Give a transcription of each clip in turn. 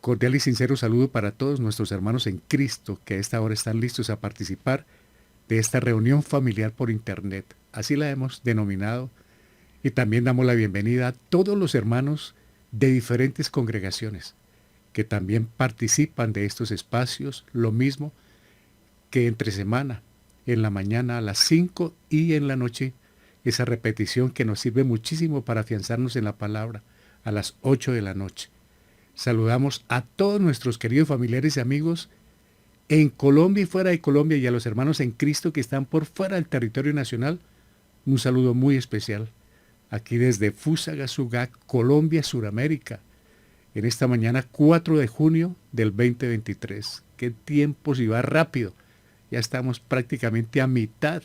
Cordial y sincero saludo para todos nuestros hermanos en Cristo que a esta hora están listos a participar de esta reunión familiar por Internet. Así la hemos denominado. Y también damos la bienvenida a todos los hermanos de diferentes congregaciones que también participan de estos espacios, lo mismo que entre semana, en la mañana a las 5 y en la noche, esa repetición que nos sirve muchísimo para afianzarnos en la palabra a las 8 de la noche. Saludamos a todos nuestros queridos familiares y amigos en Colombia y fuera de Colombia y a los hermanos en Cristo que están por fuera del territorio nacional. Un saludo muy especial aquí desde Fusagasugá, Colombia, Suramérica, en esta mañana 4 de junio del 2023. Qué tiempo si va rápido. Ya estamos prácticamente a mitad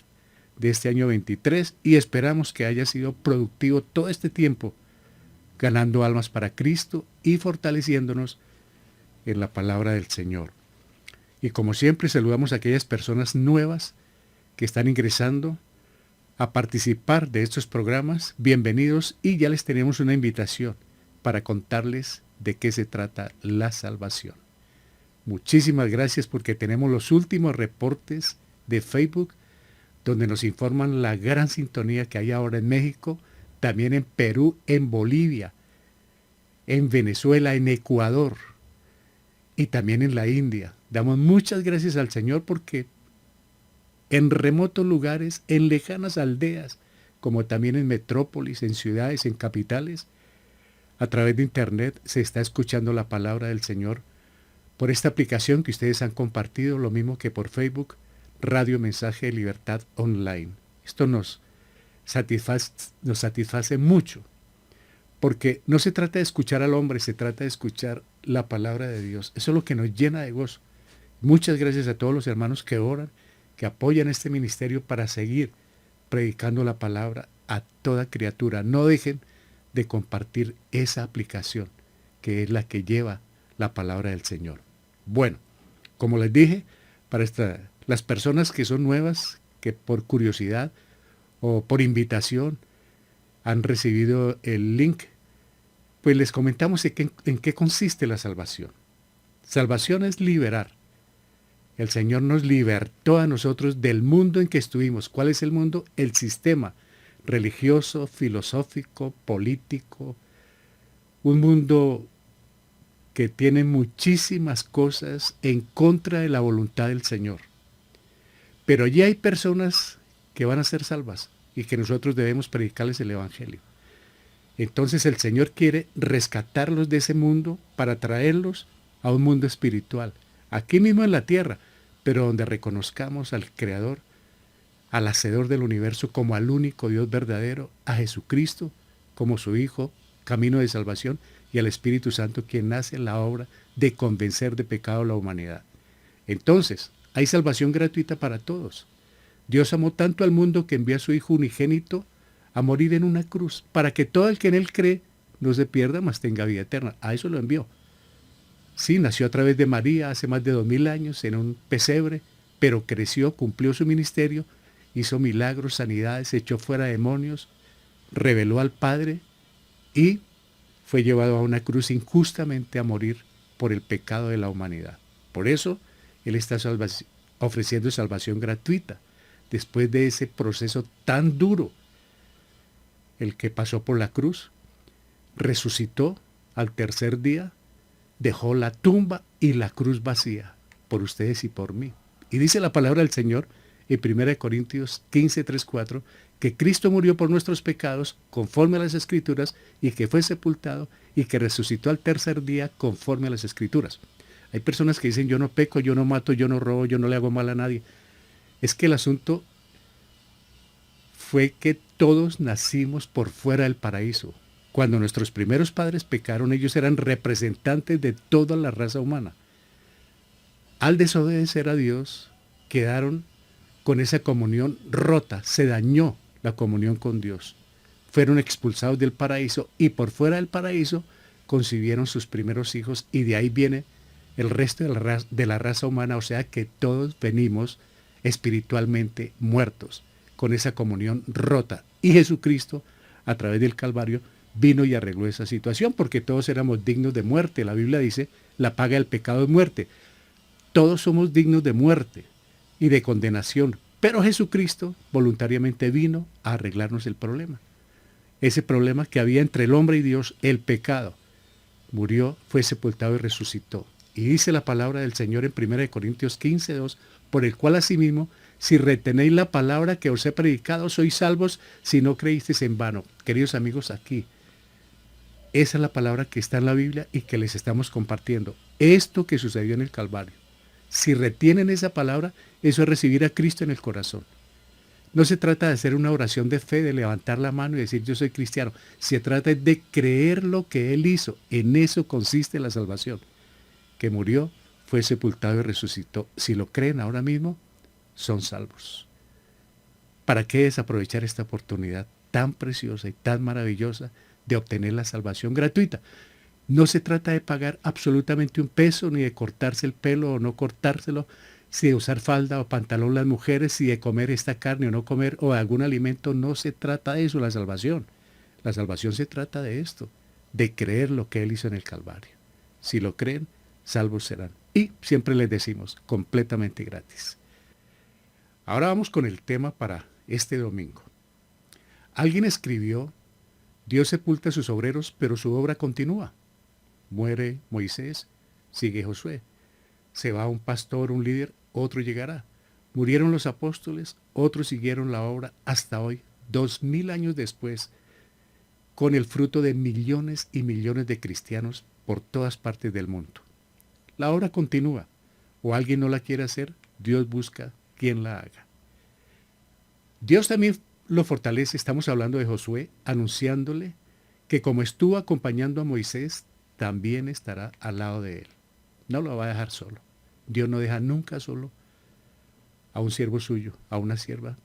de este año 23 y esperamos que haya sido productivo todo este tiempo, ganando almas para Cristo y fortaleciéndonos en la palabra del Señor. Y como siempre saludamos a aquellas personas nuevas que están ingresando a participar de estos programas. Bienvenidos y ya les tenemos una invitación para contarles de qué se trata la salvación. Muchísimas gracias porque tenemos los últimos reportes de Facebook donde nos informan la gran sintonía que hay ahora en México, también en Perú, en Bolivia, en Venezuela, en Ecuador y también en la India. Damos muchas gracias al Señor porque en remotos lugares, en lejanas aldeas, como también en metrópolis, en ciudades, en capitales, a través de Internet se está escuchando la palabra del Señor por esta aplicación que ustedes han compartido, lo mismo que por Facebook, Radio Mensaje de Libertad Online. Esto nos satisface mucho, porque no se trata de escuchar al hombre, se trata de escuchar la palabra de Dios. Eso es lo que nos llena de gozo. Muchas gracias a todos los hermanos que oran, que apoyan este ministerio para seguir predicando la palabra a toda criatura. No dejen de compartir esa aplicación, que es la que lleva la palabra del Señor. Bueno, como les dije, para las personas que son nuevas, que por curiosidad o por invitación han recibido el link, pues les comentamos en qué consiste la salvación. Salvación es liberar. El Señor nos libertó a nosotros del mundo en que estuvimos. ¿Cuál es el mundo? El sistema religioso, filosófico, político. Un mundo que tiene muchísimas cosas en contra de la voluntad del Señor. Pero allí hay personas que van a ser salvas y que nosotros debemos predicarles el Evangelio. Entonces el Señor quiere rescatarlos de ese mundo para traerlos a un mundo espiritual, aquí mismo en la tierra, pero donde reconozcamos al Creador, al Hacedor del universo como al único Dios verdadero, a Jesucristo como su Hijo, camino de salvación, y al Espíritu Santo quien hace la obra de convencer de pecado a la humanidad. Entonces, hay salvación gratuita para todos. Dios amó tanto al mundo que envió a su Hijo unigénito a morir en una cruz, para que todo el que en Él cree no se pierda, mas tenga vida eterna. A eso lo envió. Sí, nació a través de María hace más de 2000 años en un pesebre, pero creció, cumplió su ministerio, hizo milagros, sanidades, echó fuera demonios, reveló al Padre y fue llevado a una cruz injustamente a morir por el pecado de la humanidad. Por eso, Él está ofreciendo salvación gratuita después de ese proceso tan duro. El que pasó por la cruz, resucitó al tercer día, dejó la tumba y la cruz vacía por ustedes y por mí. Y dice la palabra del Señor en 1 Corintios 15, 3, 4, que Cristo murió por nuestros pecados conforme a las Escrituras y que fue sepultado y que resucitó al tercer día conforme a las Escrituras. Hay personas que dicen yo no peco, yo no mato, yo no robo, yo no le hago mal a nadie. Es que el asunto fue que todos nacimos por fuera del paraíso. Cuando nuestros primeros padres pecaron, ellos eran representantes de toda la raza humana. Al desobedecer a Dios, quedaron con esa comunión rota, se dañó la comunión con Dios. Fueron expulsados del paraíso y por fuera del paraíso concibieron sus primeros hijos y de ahí viene el resto de la raza humana, o sea que todos venimos espiritualmente muertos, con esa comunión rota. Y Jesucristo, a través del Calvario, vino y arregló esa situación, porque todos éramos dignos de muerte. La Biblia dice, la paga del pecado es muerte. Todos somos dignos de muerte y de condenación, pero Jesucristo voluntariamente vino a arreglarnos el problema. Ese problema que había entre el hombre y Dios, el pecado. Murió, fue sepultado y resucitó. Y dice la palabra del Señor en 1 Corintios 15:2, por el cual asimismo, si retenéis la palabra que os he predicado, sois salvos si no creísteis en vano. Queridos amigos, aquí, esa es la palabra que está en la Biblia y que les estamos compartiendo. Esto que sucedió en el Calvario. Si retienen esa palabra, eso es recibir a Cristo en el corazón. No se trata de hacer una oración de fe, de levantar la mano y decir yo soy cristiano. Se trata de creer lo que Él hizo. En eso consiste la salvación. Que murió, fue sepultado y resucitó. Si lo creen ahora mismo, son salvos. ¿Para qué desaprovechar esta oportunidad tan preciosa y tan maravillosa de obtener la salvación gratuita? No se trata de pagar absolutamente un peso, ni de cortarse el pelo o no cortárselo, si de usar falda o pantalón las mujeres, si de comer esta carne o no comer, o de algún alimento. No se trata de eso, la salvación. La salvación se trata de esto, de creer lo que Él hizo en el Calvario. Si lo creen, salvos serán. Y siempre les decimos, completamente gratis. Ahora vamos con el tema para este domingo. Alguien escribió, Dios sepulta a sus obreros, pero su obra continúa. Muere Moisés, sigue Josué. Se va un pastor, un líder, otro llegará. Murieron los apóstoles, otros siguieron la obra hasta hoy, 2000 años después, con el fruto de millones y millones de cristianos por todas partes del mundo. La obra continúa, o alguien no la quiere hacer, Dios busca quien la haga. Dios también lo fortalece, estamos hablando de Josué, anunciándole que como estuvo acompañando a Moisés, también estará al lado de él. No lo va a dejar solo. Dios no deja nunca solo a un siervo suyo, a una sierva.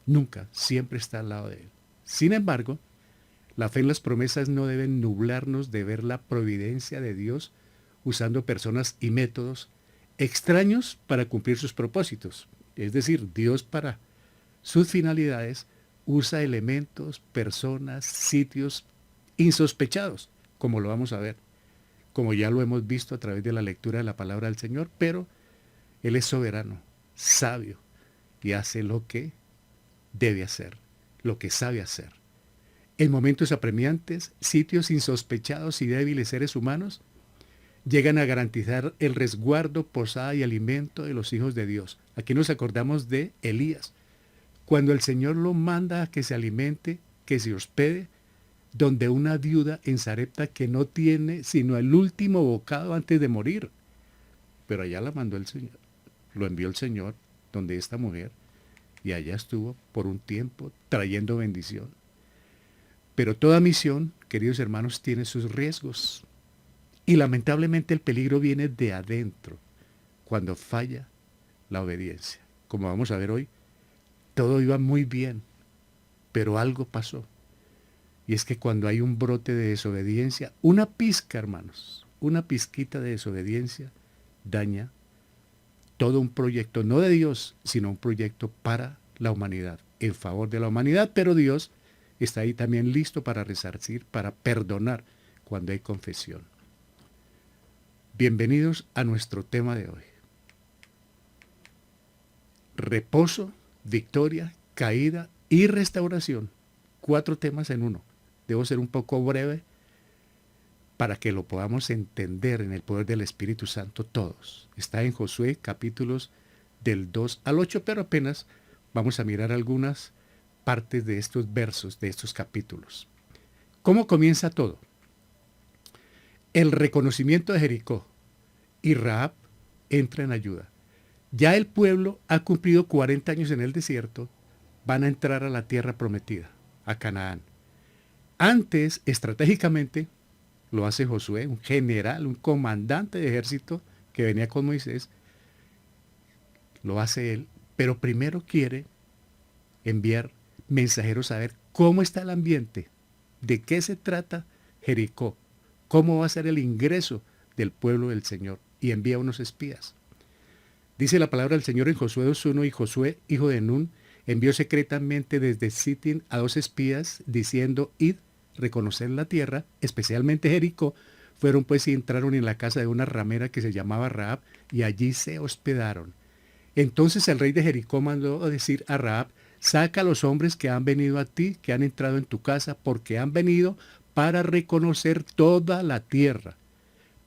Nunca, siempre está al lado de él. Sin embargo, la fe en las promesas no deben nublarnos de ver la providencia de Dios usando personas y métodos extraños para cumplir sus propósitos. Es decir, Dios para sus finalidades usa elementos, personas, sitios insospechados, como lo vamos a ver, como ya lo hemos visto a través de la lectura de la palabra del Señor, pero Él es soberano, sabio, y hace lo que debe hacer, lo que sabe hacer. En momentos apremiantes, sitios insospechados y débiles seres humanos llegan a garantizar el resguardo, posada y alimento de los hijos de Dios. Aquí nos acordamos de Elías, cuando el Señor lo manda a que se alimente, que se hospede, donde una viuda en Sarepta que no tiene sino el último bocado antes de morir. Pero allá la mandó el Señor, lo envió el Señor, donde esta mujer, y allá estuvo por un tiempo trayendo bendición. Pero toda misión, queridos hermanos, tiene sus riesgos. Y lamentablemente el peligro viene de adentro, cuando falla la obediencia. Como vamos a ver hoy, todo iba muy bien, pero algo pasó. Y es que cuando hay un brote de desobediencia, una pizca, hermanos, una pizquita de desobediencia daña todo un proyecto, no de Dios, sino un proyecto para la humanidad, en favor de la humanidad, pero Dios está ahí también listo para resarcir, para perdonar cuando hay confesión. Bienvenidos a nuestro tema de hoy. Reposo, victoria, caída y restauración. 4 temas en uno. Debo ser un poco breve para que lo podamos entender en el poder del Espíritu Santo todos. Está en Josué capítulos del 2 al 8, pero apenas vamos a mirar algunas partes de estos versos, de estos capítulos. ¿Cómo comienza todo? El reconocimiento de Jericó y Rahab entra en ayuda. Ya el pueblo ha cumplido 40 años en el desierto, van a entrar a la tierra prometida, a Canaán. Antes, estratégicamente, lo hace Josué, un general, un comandante de ejército que venía con Moisés, lo hace él, pero primero quiere enviar mensajeros a ver cómo está el ambiente, de qué se trata Jericó, cómo va a ser el ingreso del pueblo del Señor, y envía unos espías. Dice la palabra del Señor en Josué 2:1, y Josué, hijo de Nun, envió secretamente desde Sittim a 2 espías, diciendo, id reconocer la tierra, especialmente Jericó, fueron pues y entraron en la casa de una ramera que se llamaba Rahab y allí se hospedaron. Entonces el rey de Jericó mandó a decir a Rahab, saca a los hombres que han venido a ti, que han entrado en tu casa, porque han venido para reconocer toda la tierra.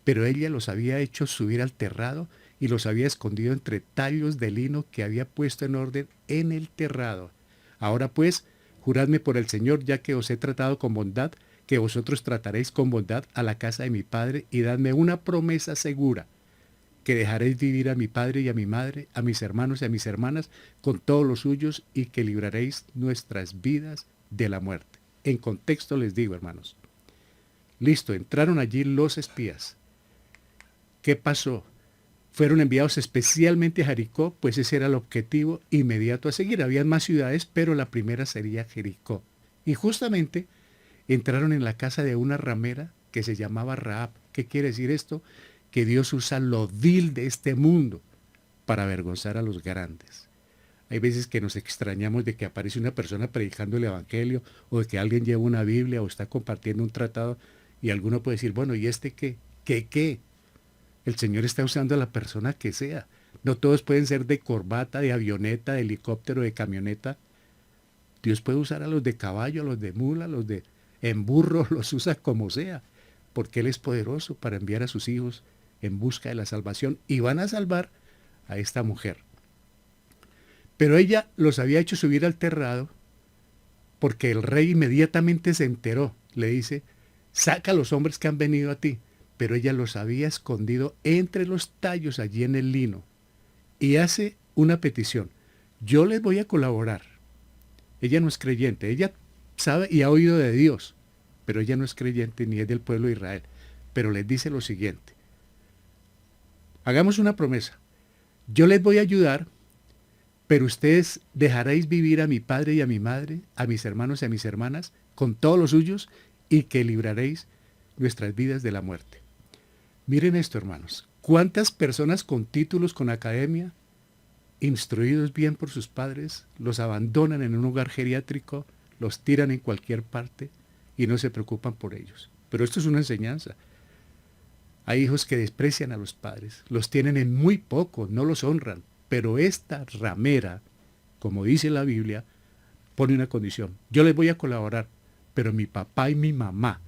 Pero ella los había hecho subir al terrado y los había escondido entre tallos de lino que había puesto en orden en el terrado. Ahora pues, juradme por el Señor, ya que os he tratado con bondad, que vosotros trataréis con bondad a la casa de mi padre, y dadme una promesa segura, que dejaréis vivir a mi padre y a mi madre, a mis hermanos y a mis hermanas, con todos los suyos, y que libraréis nuestras vidas de la muerte. En contexto les digo, hermanos. Listo, entraron allí los espías. ¿Qué pasó? Fueron enviados especialmente a Jericó, pues ese era el objetivo inmediato a seguir. Habían más ciudades, pero la primera sería Jericó. Y justamente entraron en la casa de una ramera que se llamaba Rahab. ¿Qué quiere decir esto? Que Dios usa lo vil de este mundo para avergonzar a los grandes. Hay veces que nos extrañamos de que aparece una persona predicando el Evangelio, o de que alguien lleva una Biblia o está compartiendo un tratado, y alguno puede decir, bueno, ¿y este qué? ¿Qué? El Señor está usando a la persona que sea. No todos pueden ser de corbata, de avioneta, de helicóptero, de camioneta. Dios puede usar a los de caballo, a los de mula, a los de en burro, los usa como sea, porque Él es poderoso para enviar a sus hijos en busca de la salvación, y van a salvar a esta mujer. Pero ella los había hecho subir al terrado porque el rey inmediatamente se enteró. Le dice, saca a los hombres que han venido a ti. Pero ella los había escondido entre los tallos allí en el lino. Y hace una petición. Yo les voy a colaborar. Ella no es creyente. Ella sabe y ha oído de Dios. Pero ella no es creyente ni es del pueblo de Israel. Pero les dice lo siguiente. Hagamos una promesa. Yo les voy a ayudar, pero ustedes dejaréis vivir a mi padre y a mi madre, a mis hermanos y a mis hermanas, con todos los suyos, y que libraréis nuestras vidas de la muerte. Miren esto, hermanos. ¿Cuántas personas con títulos, con academia, instruidos bien por sus padres, los abandonan en un hogar geriátrico, los tiran en cualquier parte y no se preocupan por ellos? Pero esto es una enseñanza. Hay hijos que desprecian a los padres, los tienen en muy poco, no los honran. Pero esta ramera, como dice la Biblia, pone una condición. Yo les voy a colaborar, pero mi papá y mi mamá,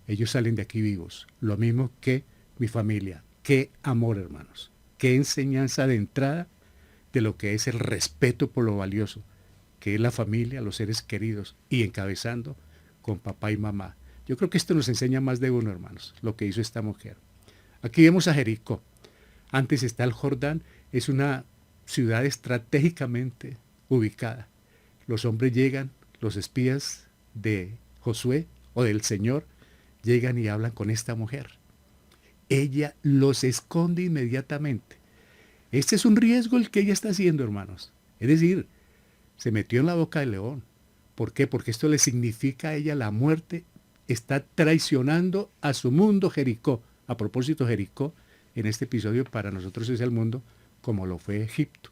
ellos salen de aquí vivos. Lo mismo que mi familia. Qué amor, hermanos. Qué enseñanza de entrada de lo que es el respeto por lo valioso, que es la familia, los seres queridos, y encabezando con papá y mamá. Yo creo que esto nos enseña más de uno, hermanos, lo que hizo esta mujer. Aquí vemos a Jericó. Antes está el Jordán. Es una ciudad estratégicamente ubicada. Los hombres llegan, los espías de Josué o del Señor, llegan y hablan con esta mujer. Ella los esconde inmediatamente. Este es un riesgo el que ella está haciendo, hermanos. Es decir, se metió en la boca del león. ¿Por qué? Porque esto le significa a ella la muerte. Está traicionando a su mundo Jericó. A propósito, Jericó, en este episodio para nosotros es el mundo como lo fue Egipto.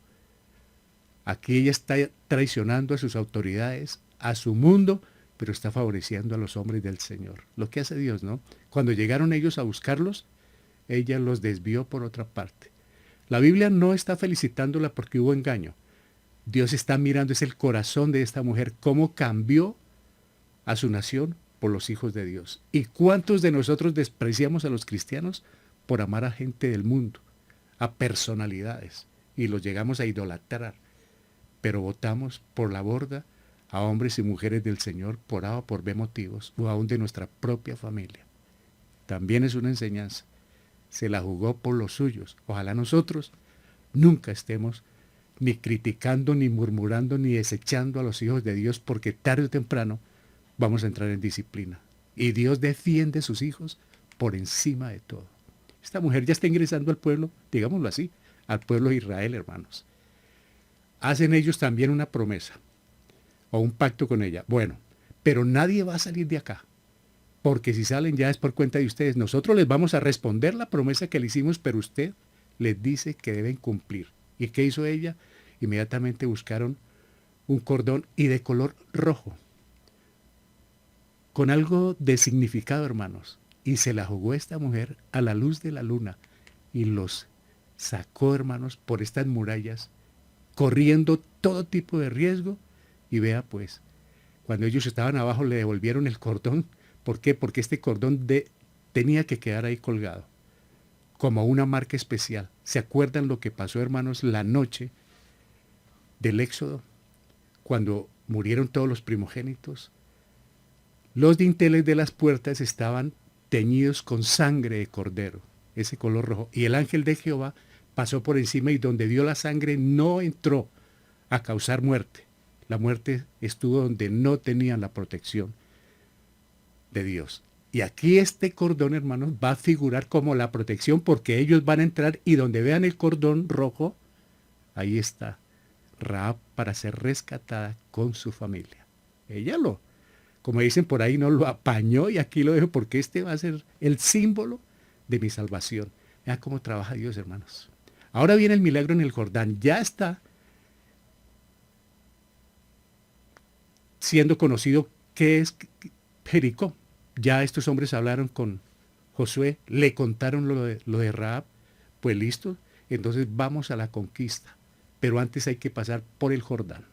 Aquí ella está traicionando a sus autoridades, a su mundo, pero está favoreciendo a los hombres del Señor. Lo que hace Dios, ¿no? Cuando llegaron ellos a buscarlos, ella los desvió por otra parte. La Biblia no está felicitándola porque hubo engaño. Dios está mirando, es el corazón de esta mujer, cómo cambió a su nación por los hijos de Dios. ¿Y cuántos de nosotros despreciamos a los cristianos por amar a gente del mundo, a personalidades, y los llegamos a idolatrar? Pero votamos por la borda a hombres y mujeres del Señor por A o por B motivos, o aún de nuestra propia familia. También es una enseñanza. Se la jugó por los suyos. Ojalá nosotros nunca estemos ni criticando, ni murmurando, ni desechando a los hijos de Dios, porque tarde o temprano vamos a entrar en disciplina. Y Dios defiende a sus hijos por encima de todo. Esta mujer ya está ingresando al pueblo, digámoslo así, al pueblo de Israel, hermanos. Hacen ellos también una promesa o un pacto con ella. Bueno, pero nadie va a salir de acá, porque si salen ya es por cuenta de ustedes. Nosotros les vamos a responder la promesa que le hicimos, pero usted les dice que deben cumplir. ¿Y qué hizo ella? Inmediatamente buscaron un cordón y de color rojo. con algo de significado, hermanos. Y se la jugó esta mujer a la luz de la luna y los sacó, hermanos, por estas murallas, corriendo todo tipo de riesgo. Y vea, pues, cuando ellos estaban abajo le devolvieron el cordón. ¿Por qué? Porque este cordón tenía que quedar ahí colgado, como una marca especial. ¿Se acuerdan lo que pasó, hermanos, la noche del Éxodo, cuando murieron todos los primogénitos? Los dinteles de las puertas estaban teñidos con sangre de cordero, ese color rojo. Y el ángel de Jehová pasó por encima y donde vio la sangre no entró a causar muerte. La muerte estuvo donde no tenían la protección de Dios. Y aquí este cordón, hermanos, va a figurar como la protección porque ellos van a entrar y donde vean el cordón rojo, ahí está Rahab para ser rescatada con su familia. Ella como dicen por ahí, no lo apañó y aquí lo dejo porque este va a ser el símbolo de mi salvación. Vean cómo trabaja Dios, hermanos. Ahora viene el milagro en el Jordán. Ya está siendo conocido qué es Jericó. Ya estos hombres hablaron con Josué, le contaron lo de Rahab. Pues listo, entonces vamos a la conquista. Pero antes hay que pasar por el Jordán.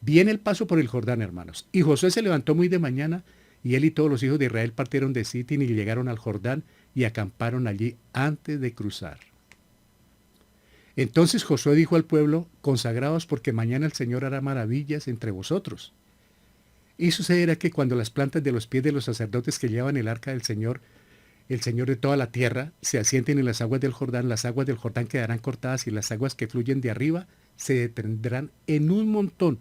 Viene el paso por el Jordán, hermanos. Y Josué se levantó muy de mañana, y él y todos los hijos de Israel partieron de Sitín y llegaron al Jordán y acamparon allí antes de cruzar. Entonces Josué dijo al pueblo: consagraos porque mañana el Señor hará maravillas entre vosotros. Y sucederá que cuando las plantas de los pies de los sacerdotes que llevan el arca del Señor, el Señor de toda la tierra, se asienten en las aguas del Jordán, las aguas del Jordán quedarán cortadas y las aguas que fluyen de arriba se detendrán en un montón.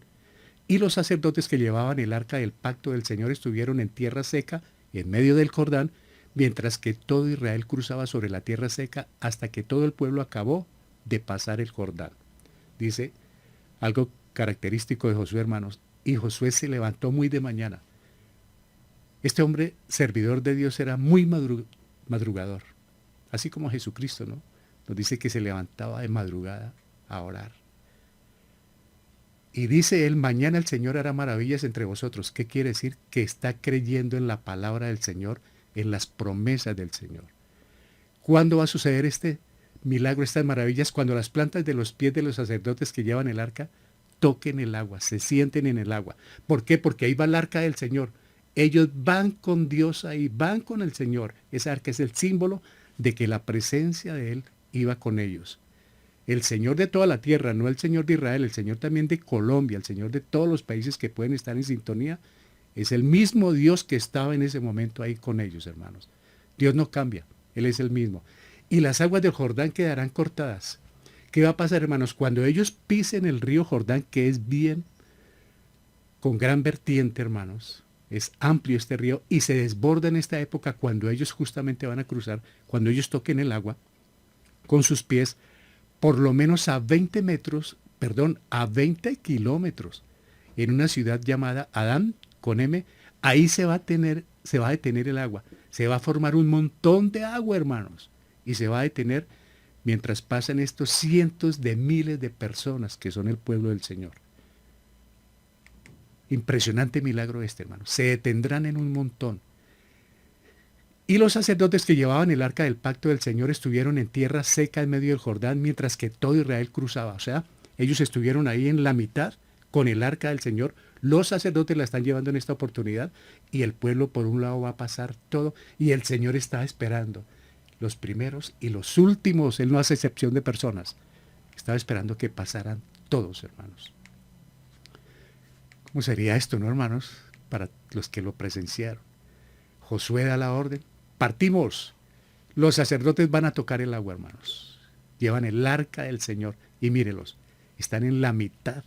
Y los sacerdotes que llevaban el arca del pacto del Señor estuvieron en tierra seca, en medio del Jordán, mientras que todo Israel cruzaba sobre la tierra seca hasta que todo el pueblo acabó de pasar el Jordán. Dice algo característico de Josué, hermanos. Y Josué se levantó muy de mañana. Este hombre, servidor de Dios, era muy madrugador. Así como Jesucristo, ¿no? Nos dice que se levantaba de madrugada a orar. Y dice él: mañana el Señor hará maravillas entre vosotros. ¿Qué quiere decir? Que está creyendo en la palabra del Señor, en las promesas del Señor. ¿Cuándo va a suceder este milagro, estas maravillas? Cuando las plantas de los pies de los sacerdotes que llevan el arca toquen el agua, se sienten en el agua. ¿Por qué? Porque ahí va el arca del Señor. Ellos van con Dios ahí, van con el Señor. Esa arca es el símbolo de que la presencia de Él iba con ellos. El Señor de toda la tierra, no el Señor de Israel, el Señor también de Colombia, el Señor de todos los países que pueden estar en sintonía, es el mismo Dios que estaba en ese momento ahí con ellos, hermanos. Dios no cambia, Él es el mismo. Y las aguas del Jordán quedarán cortadas. ¿Qué va a pasar, hermanos? Cuando ellos pisen el río Jordán, que es bien, con gran vertiente, hermanos, es amplio este río y se desborda en esta época cuando ellos justamente van a cruzar, cuando ellos toquen el agua con sus pies, por lo menos a 20 metros, perdón, a 20 kilómetros, en una ciudad llamada Adán, con M, ahí se va a detener el agua. Se va a formar un montón de agua, hermanos, y se va a detener mientras pasan estos cientos de miles de personas que son el pueblo del Señor. Impresionante milagro este, hermano. Se detendrán en un montón. Y los sacerdotes que llevaban el arca del pacto del Señor estuvieron en tierra seca en medio del Jordán, mientras que todo Israel cruzaba. O sea, ellos estuvieron ahí en la mitad con el arca del Señor. Los sacerdotes la están llevando en esta oportunidad y el pueblo por un lado va a pasar todo y el Señor está esperando los primeros y los últimos. Él no hace excepción de personas. Estaba esperando que pasaran todos, hermanos. ¿Cómo sería esto, no, hermanos? Para los que lo presenciaron. Josué da la orden. Partimos. Los sacerdotes van a tocar el agua, hermanos. Llevan el arca del Señor. Y mírelos, están en la mitad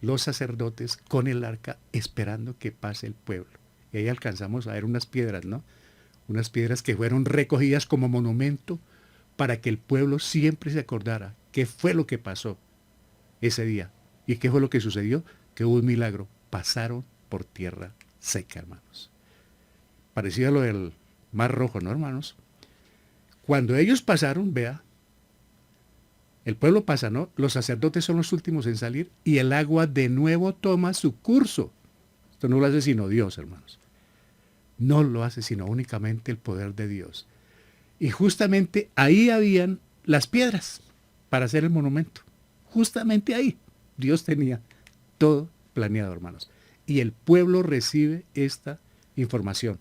los sacerdotes con el arca esperando que pase el pueblo. Y ahí alcanzamos a ver unas piedras, ¿no? Unas piedras que fueron recogidas como monumento para que el pueblo siempre se acordara qué fue lo que pasó ese día. ¿Y qué fue lo que sucedió? Que hubo un milagro. Pasaron por tierra seca, hermanos. Parecido a lo del Mar Rojo, ¿no, hermanos? Cuando ellos pasaron, vea, el pueblo pasa, ¿no? Los sacerdotes son los últimos en salir y el agua de nuevo toma su curso. Esto no lo hace sino Dios, hermanos. no lo hace sino únicamente el poder de Dios. Y justamente ahí habían las piedras para hacer el monumento. Justamente ahí Dios tenía todo planeado, hermanos. Y el pueblo recibe esta información.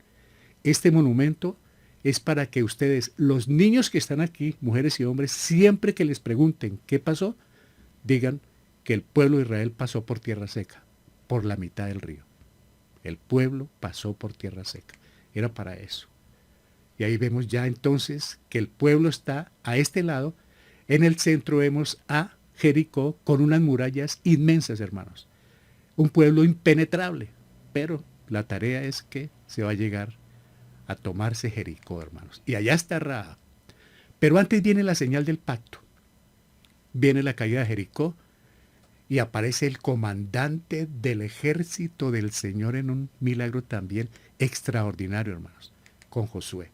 Este monumento es para que ustedes, los niños que están aquí, mujeres y hombres, siempre que les pregunten qué pasó, digan que el pueblo de Israel pasó por tierra seca, por la mitad del río. El pueblo pasó por tierra seca. Era para eso. Y ahí vemos ya entonces que el pueblo está a este lado. En el centro vemos a Jericó con unas murallas inmensas, hermanos. Un pueblo impenetrable. Pero la tarea es que se va a llegar a tomarse Jericó, hermanos. Y allá está Rahab. Pero antes viene la señal del pacto. Viene la caída de Jericó y aparece el comandante del ejército del Señor en un milagro también extraordinario, hermanos, con Josué.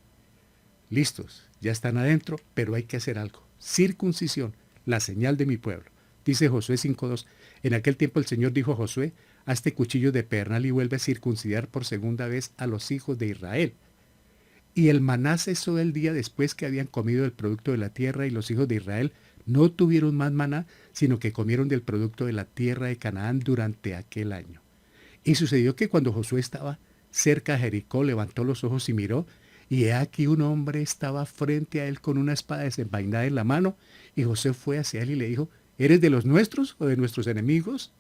Listos, ya están adentro, pero hay que hacer algo. Circuncisión, la señal de mi pueblo. Dice Josué 5:2. En aquel tiempo el Señor dijo a Josué, hazte cuchillo de pedernal y vuelve a circuncidar por segunda vez a los hijos de Israel. Y el maná cesó el día después que habían comido el producto de la tierra, y los hijos de Israel no tuvieron más maná, sino que comieron del producto de la tierra de Canaán durante aquel año. Y sucedió que cuando Josué estaba cerca de Jericó, levantó los ojos y miró, y he aquí un hombre estaba frente a él con una espada desenvainada en la mano, y Josué fue hacia él y le dijo, ¿eres de los nuestros o de nuestros enemigos?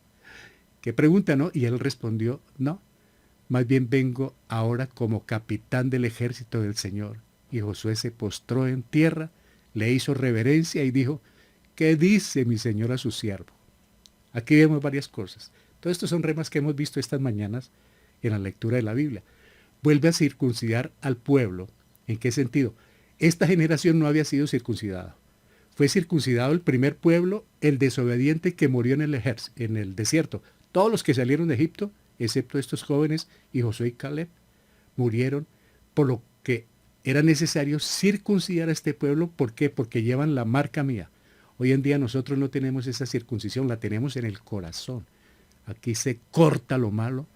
¿Qué pregunta, no? Y él respondió, no, más bien vengo ahora como capitán del ejército del Señor. Y Josué se postró en tierra, le hizo reverencia y dijo, ¿qué dice mi Señor a su siervo? Aquí vemos varias cosas. Todos estos son remas que hemos visto estas mañanas en la lectura de la Biblia. Vuelve a circuncidar al pueblo. ¿En qué sentido? Esta generación no había sido circuncidada. Fue circuncidado el primer pueblo, el desobediente que murió en el desierto. Todos los que salieron de Egipto, excepto estos jóvenes y Josué y Caleb, murieron, por lo que era necesario circuncidar a este pueblo. ¿Por qué? Porque llevan la marca mía. Hoy en día nosotros no tenemos esa circuncisión, la tenemos en el corazón. Aquí se corta lo malo,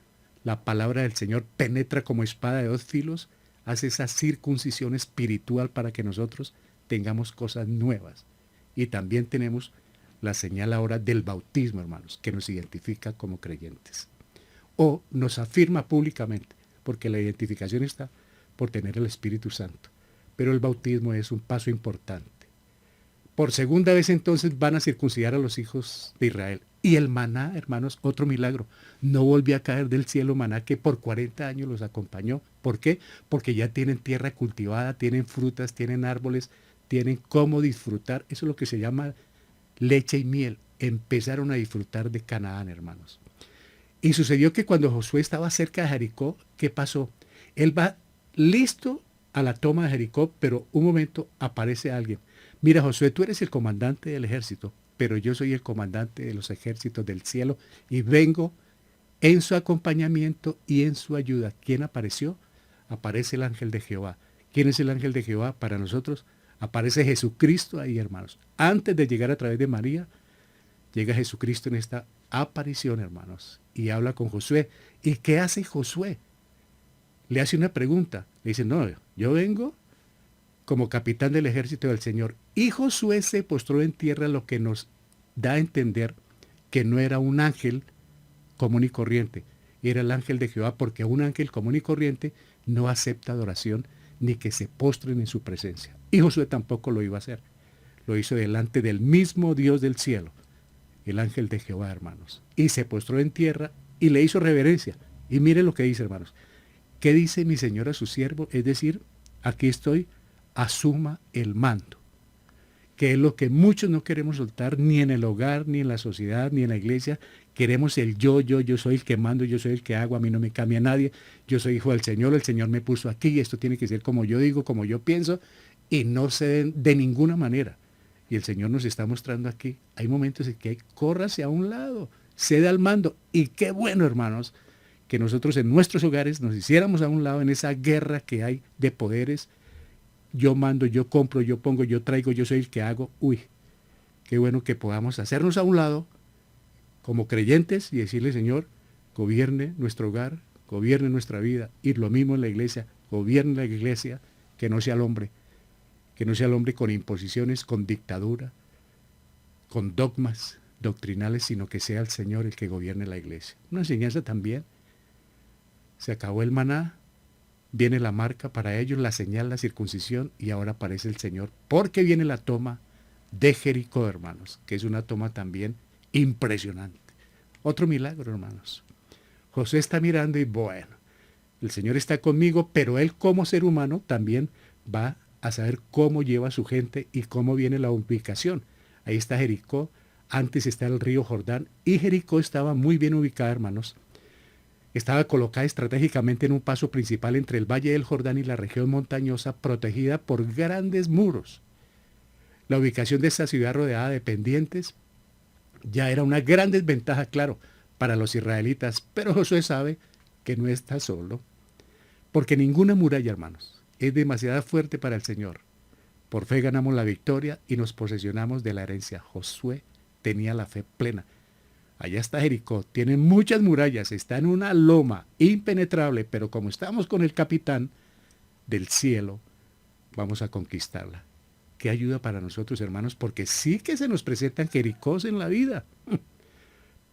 la palabra del Señor penetra como espada de dos filos, hace esa circuncisión espiritual para que nosotros tengamos cosas nuevas. Y también tenemos la señal ahora del bautismo, hermanos, que nos identifica como creyentes. O nos afirma públicamente, porque la identificación está por tener el Espíritu Santo. Pero el bautismo es un paso importante. Por segunda vez entonces van a circuncidar a los hijos de Israel. Y el maná, hermanos, otro milagro. No volvió a caer del cielo maná que por 40 años los acompañó. ¿Por qué? Porque ya tienen tierra cultivada, tienen frutas, tienen árboles, tienen cómo disfrutar. Eso es lo que se llama leche y miel. Empezaron a disfrutar de Canaán, hermanos. Y sucedió que cuando Josué estaba cerca de Jericó, ¿qué pasó? Él va listo a la toma de Jericó, pero un momento aparece alguien. Mira, Josué, tú eres el comandante del ejército, pero yo soy el comandante de los ejércitos del cielo y vengo en su acompañamiento y en su ayuda. ¿Quién apareció? Aparece el ángel de Jehová. ¿Quién es el ángel de Jehová para nosotros? Aparece Jesucristo ahí, hermanos. Antes de llegar a través de María, llega Jesucristo en esta aparición, hermanos, y habla con Josué. ¿Y qué hace Josué? Le hace una pregunta. Le dice, no, yo vengo como capitán del ejército del Señor. Y Josué se postró en tierra, lo que nos da a entender que no era un ángel común y corriente, era el ángel de Jehová, porque un ángel común y corriente no acepta adoración ni que se postren en su presencia. Y Josué tampoco lo iba a hacer. Lo hizo delante del mismo Dios del cielo, el ángel de Jehová, hermanos. Y se postró en tierra y le hizo reverencia. Y mire lo que dice, hermanos. ¿Qué dice mi Señor a su siervo? Es decir, aquí estoy, asuma el mando, que es lo que muchos no queremos soltar, ni en el hogar, ni en la sociedad, ni en la iglesia. Queremos el yo soy el que mando, yo soy el que hago, a mí no me cambia nadie, yo soy hijo del Señor, el Señor me puso aquí, y esto tiene que ser como yo digo, como yo pienso, y no se den de ninguna manera. Y el Señor nos está mostrando aquí, hay momentos en que córrase a un lado, cede al mando, y qué bueno, hermanos, que nosotros en nuestros hogares nos hiciéramos a un lado en esa guerra que hay de poderes. Yo mando, yo compro, yo pongo, yo traigo, yo soy el que hago. Uy, qué bueno que podamos hacernos a un lado como creyentes y decirle, Señor, gobierne nuestro hogar, gobierne nuestra vida, y lo mismo en la iglesia, gobierne la iglesia, que no sea el hombre con imposiciones, con dictadura, con dogmas doctrinales, sino que sea el Señor el que gobierne la iglesia. Una enseñanza también. Se acabó el maná, viene la marca para ellos, la señal, la circuncisión, y ahora aparece el Señor, porque viene la toma de Jericó, hermanos, que es una toma también impresionante. Otro milagro, hermanos. José está mirando y bueno, el Señor está conmigo, pero él como ser humano también va a saber cómo lleva a su gente y cómo viene la ubicación. Ahí está Jericó, antes está el río Jordán, y Jericó estaba muy bien ubicada, hermanos. Estaba colocada estratégicamente en un paso principal entre el Valle del Jordán y la región montañosa, protegida por grandes muros. La ubicación de esta ciudad rodeada de pendientes ya era una gran desventaja, claro, para los israelitas, pero Josué sabe que no está solo, porque ninguna muralla, hermanos, es demasiado fuerte para el Señor. Por fe ganamos la victoria y nos posesionamos de la herencia. Josué tenía la fe plena. Allá está Jericó, tiene muchas murallas, está en una loma impenetrable, pero como estamos con el capitán del cielo, vamos a conquistarla. Qué ayuda para nosotros, hermanos, porque sí que se nos presentan Jericós en la vida.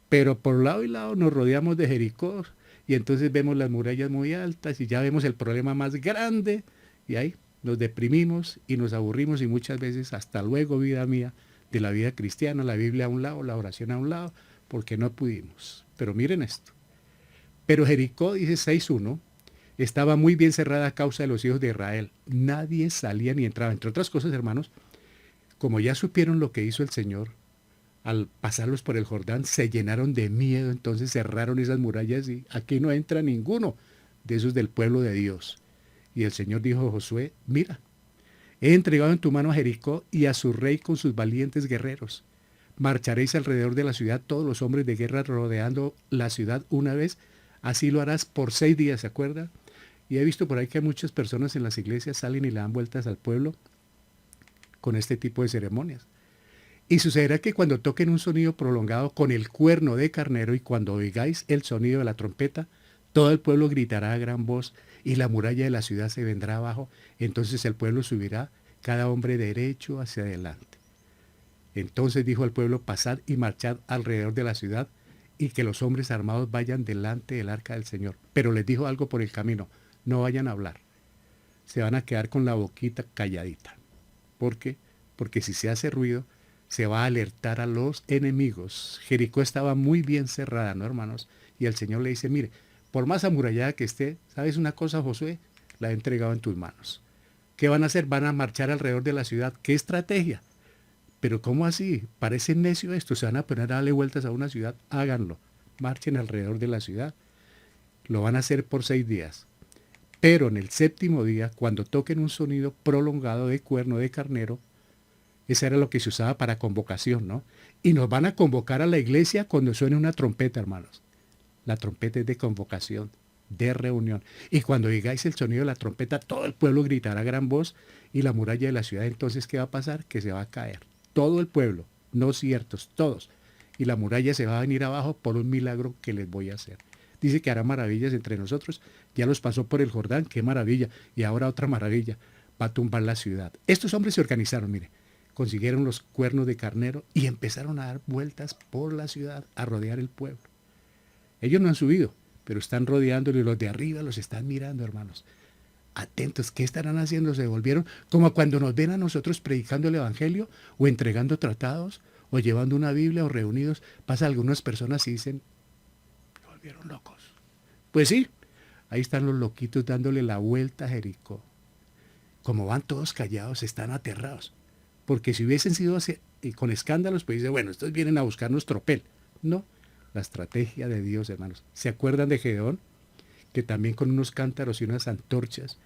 Pero por lado y lado nos rodeamos de Jericó y entonces vemos las murallas muy altas y ya vemos el problema más grande y ahí nos deprimimos y nos aburrimos y muchas veces hasta luego, vida mía, de la vida cristiana, la Biblia a un lado, la oración a un lado, porque no pudimos. Pero miren esto. Pero Jericó, dice 6.1, estaba muy bien cerrada a causa de los hijos de Israel. Nadie salía ni entraba. Entre otras cosas, hermanos, como ya supieron lo que hizo el Señor, al pasarlos por el Jordán, se llenaron de miedo, entonces cerraron esas murallas y aquí no entra ninguno de esos del pueblo de Dios. Y el Señor dijo a Josué, mira, he entregado en tu mano a Jericó y a su rey con sus valientes guerreros. Marcharéis alrededor de la ciudad todos los hombres de guerra rodeando la ciudad una vez, así lo harás por 6 días, ¿se acuerda? Y he visto por ahí que muchas personas en las iglesias salen y le dan vueltas al pueblo con este tipo de ceremonias. Y sucederá que cuando toquen un sonido prolongado con el cuerno de carnero y cuando oigáis el sonido de la trompeta, todo el pueblo gritará a gran voz y la muralla de la ciudad se vendrá abajo. Entonces el pueblo subirá, cada hombre derecho hacia adelante. Entonces dijo al pueblo, pasad y marchad alrededor de la ciudad y que los hombres armados vayan delante del arca del Señor. Pero les dijo algo por el camino, no vayan a hablar. Se van a quedar con la boquita calladita. ¿Por qué? Porque si se hace ruido, se va a alertar a los enemigos. Jericó estaba muy bien cerrada, ¿no, hermanos? Y el Señor le dice, mire, por más amurallada que esté, ¿sabes una cosa, Josué? La he entregado en tus manos. ¿Qué van a hacer? Van a marchar alrededor de la ciudad. ¿Qué estrategia? Pero ¿cómo así? Parece necio esto. Se van a poner a darle vueltas a una ciudad. Háganlo. Marchen alrededor de la ciudad. Lo van a hacer por 6 días. Pero en el 7.º día, cuando toquen un sonido prolongado de cuerno de carnero, esa era lo que se usaba para convocación, ¿no? Y nos van a convocar a la iglesia cuando suene una trompeta, hermanos. La trompeta es de convocación, de reunión. Y cuando oigáis el sonido de la trompeta, todo el pueblo gritará a gran voz y la muralla de la ciudad, entonces, ¿qué va a pasar? Que se va a caer. Todo el pueblo, no ciertos, todos. Y la muralla se va a venir abajo por un milagro que les voy a hacer. Dice que hará maravillas entre nosotros. Ya los pasó por el Jordán, qué maravilla. Y ahora otra maravilla, va a tumbar la ciudad. Estos hombres se organizaron, mire. Consiguieron los cuernos de carnero y empezaron a dar vueltas por la ciudad, a rodear el pueblo. Ellos no han subido, pero están rodeándolo y los de arriba los están mirando, hermanos. Atentos, ¿qué estarán haciendo? Se volvieron como cuando nos ven a nosotros predicando el Evangelio o entregando tratados o llevando una Biblia o reunidos. Pasa algunas personas y dicen, se volvieron locos. Pues sí, ahí están los loquitos dándole la vuelta a Jericó. Como van todos callados, están aterrados. Porque si hubiesen sido con escándalos, pues dice, bueno, estos vienen a buscarnos tropel. No, la estrategia de Dios, hermanos. ¿Se acuerdan de Gedeón? Que también con unos cántaros y unas antorchas,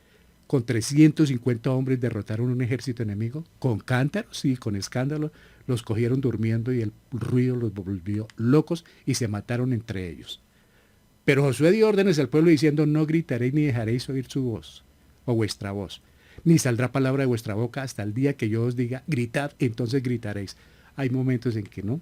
con 350 hombres derrotaron un ejército enemigo. Con cántaros y con escándalos, los cogieron durmiendo y el ruido los volvió locos y se mataron entre ellos. Pero Josué dio órdenes al pueblo diciendo, no gritaréis ni dejaréis oír su voz o vuestra voz, ni saldrá palabra de vuestra boca hasta el día que yo os diga, gritad, entonces gritaréis. Hay momentos en que no.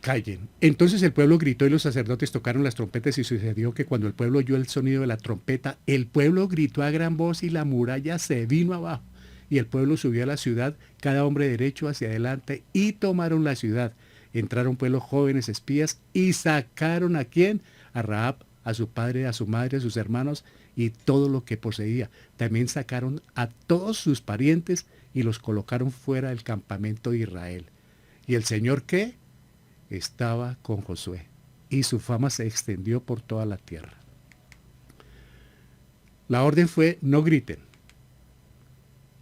callen. Entonces el pueblo gritó y los sacerdotes tocaron las trompetas y sucedió que cuando el pueblo oyó el sonido de la trompeta, el pueblo gritó a gran voz y la muralla se vino abajo. Y el pueblo subió a la ciudad, cada hombre derecho hacia adelante, y tomaron la ciudad. Entraron pues los jóvenes espías y sacaron ¿a quién? A Rahab, a su padre, a su madre, a sus hermanos y todo lo que poseía. También sacaron a todos sus parientes y los colocaron fuera del campamento de Israel. ¿Y el Señor qué? Estaba con Josué y su fama se extendió por toda la tierra. La orden fue: no griten,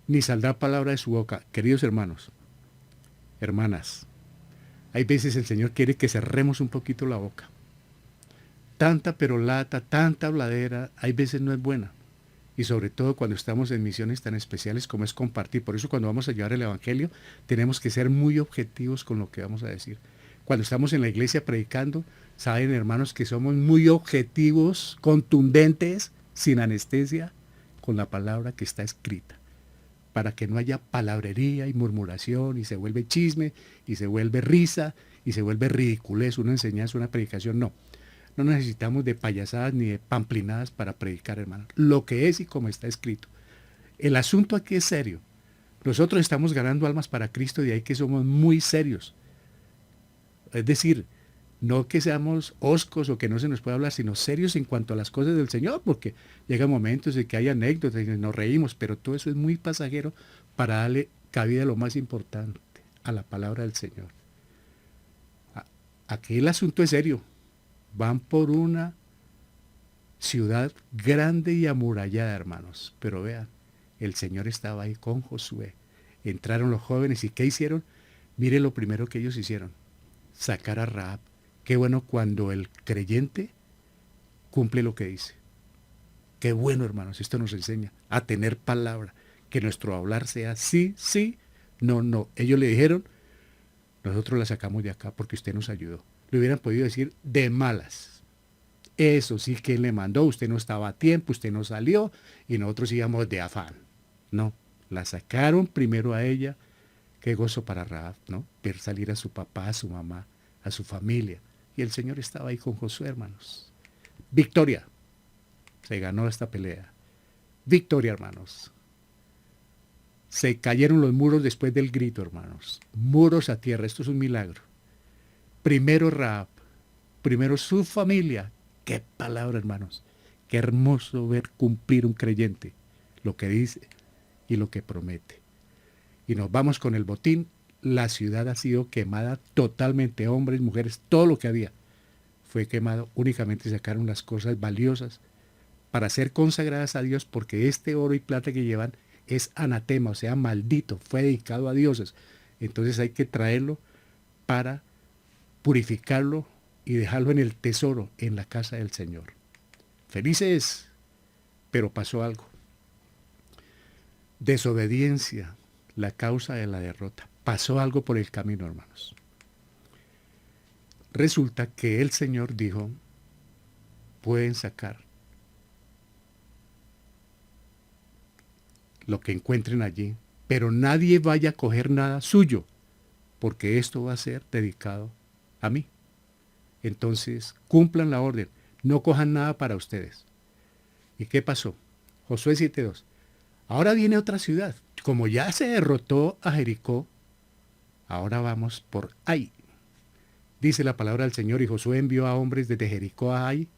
ni saldrá palabra de su boca. Queridos hermanos, hermanas, hay veces el Señor quiere que cerremos un poquito la boca. Tanta perolata, tanta habladera, hay veces no es buena. Y sobre todo cuando estamos en misiones tan especiales como es compartir. Por eso cuando vamos a llevar el Evangelio tenemos que ser muy objetivos con lo que vamos a decir. Cuando estamos en la iglesia predicando, saben hermanos que somos muy objetivos, contundentes, sin anestesia, con la palabra que está escrita. Para que no haya palabrería y murmuración y se vuelve chisme y se vuelve risa y se vuelve ridiculez, una enseñanza, una predicación. No, no necesitamos de payasadas ni de pamplinadas para predicar, hermanos. Lo que es y como está escrito. El asunto aquí es serio. Nosotros estamos ganando almas para Cristo y de ahí que somos muy serios. Es decir, no que seamos hoscos o que no se nos pueda hablar, sino serios en cuanto a las cosas del Señor, porque llegan momentos de que hay anécdotas y nos reímos, pero todo eso es muy pasajero para darle cabida a lo más importante, a la palabra del Señor. Aquí el asunto es serio. Van por una ciudad grande y amurallada, hermanos, pero vean, el Señor estaba ahí con Josué. Entraron los jóvenes y ¿qué hicieron? Mire lo primero que ellos hicieron: sacar a Rahab. Qué bueno cuando el creyente cumple lo que dice. Qué bueno, hermanos, esto nos enseña a tener palabra, que nuestro hablar sea sí, sí, no, no. Ellos le dijeron: nosotros la sacamos de acá porque usted nos ayudó. Le hubieran podido decir de malas. Eso sí, que le mandó, usted no estaba a tiempo, usted no salió y nosotros íbamos de afán. No, la sacaron primero a ella. Qué gozo para Rahab, ¿no? Ver salir a su papá, a su mamá, a su familia. Y el Señor estaba ahí con Josué, hermanos. Victoria. Se ganó esta pelea. Victoria, hermanos. Se cayeron los muros después del grito, hermanos. Muros a tierra. Esto es un milagro. Primero Rahab. Primero su familia. Qué palabra, hermanos. Qué hermoso ver cumplir un creyente lo que dice y lo que promete. Y nos vamos con el botín. La ciudad ha sido quemada totalmente, hombres, mujeres, todo lo que había fue quemado. Únicamente sacaron las cosas valiosas para ser consagradas a Dios, porque este oro y plata que llevan es anatema, o sea, maldito, fue dedicado a dioses. Entonces hay que traerlo para purificarlo y dejarlo en el tesoro, en la casa del Señor. Felices, pero pasó algo. Desobediencia, la causa de la derrota. Pasó algo por el camino, hermanos. Resulta que el Señor dijo: pueden sacar lo que encuentren allí, pero nadie vaya a coger nada suyo, porque esto va a ser dedicado a mí. Entonces, cumplan la orden, no cojan nada para ustedes. ¿Y qué pasó? Josué 7:2. Ahora viene otra ciudad. Como ya se derrotó a Jericó, ahora vamos por Ai. Dice la palabra del Señor: y Josué envió a hombres desde Jericó a Ai,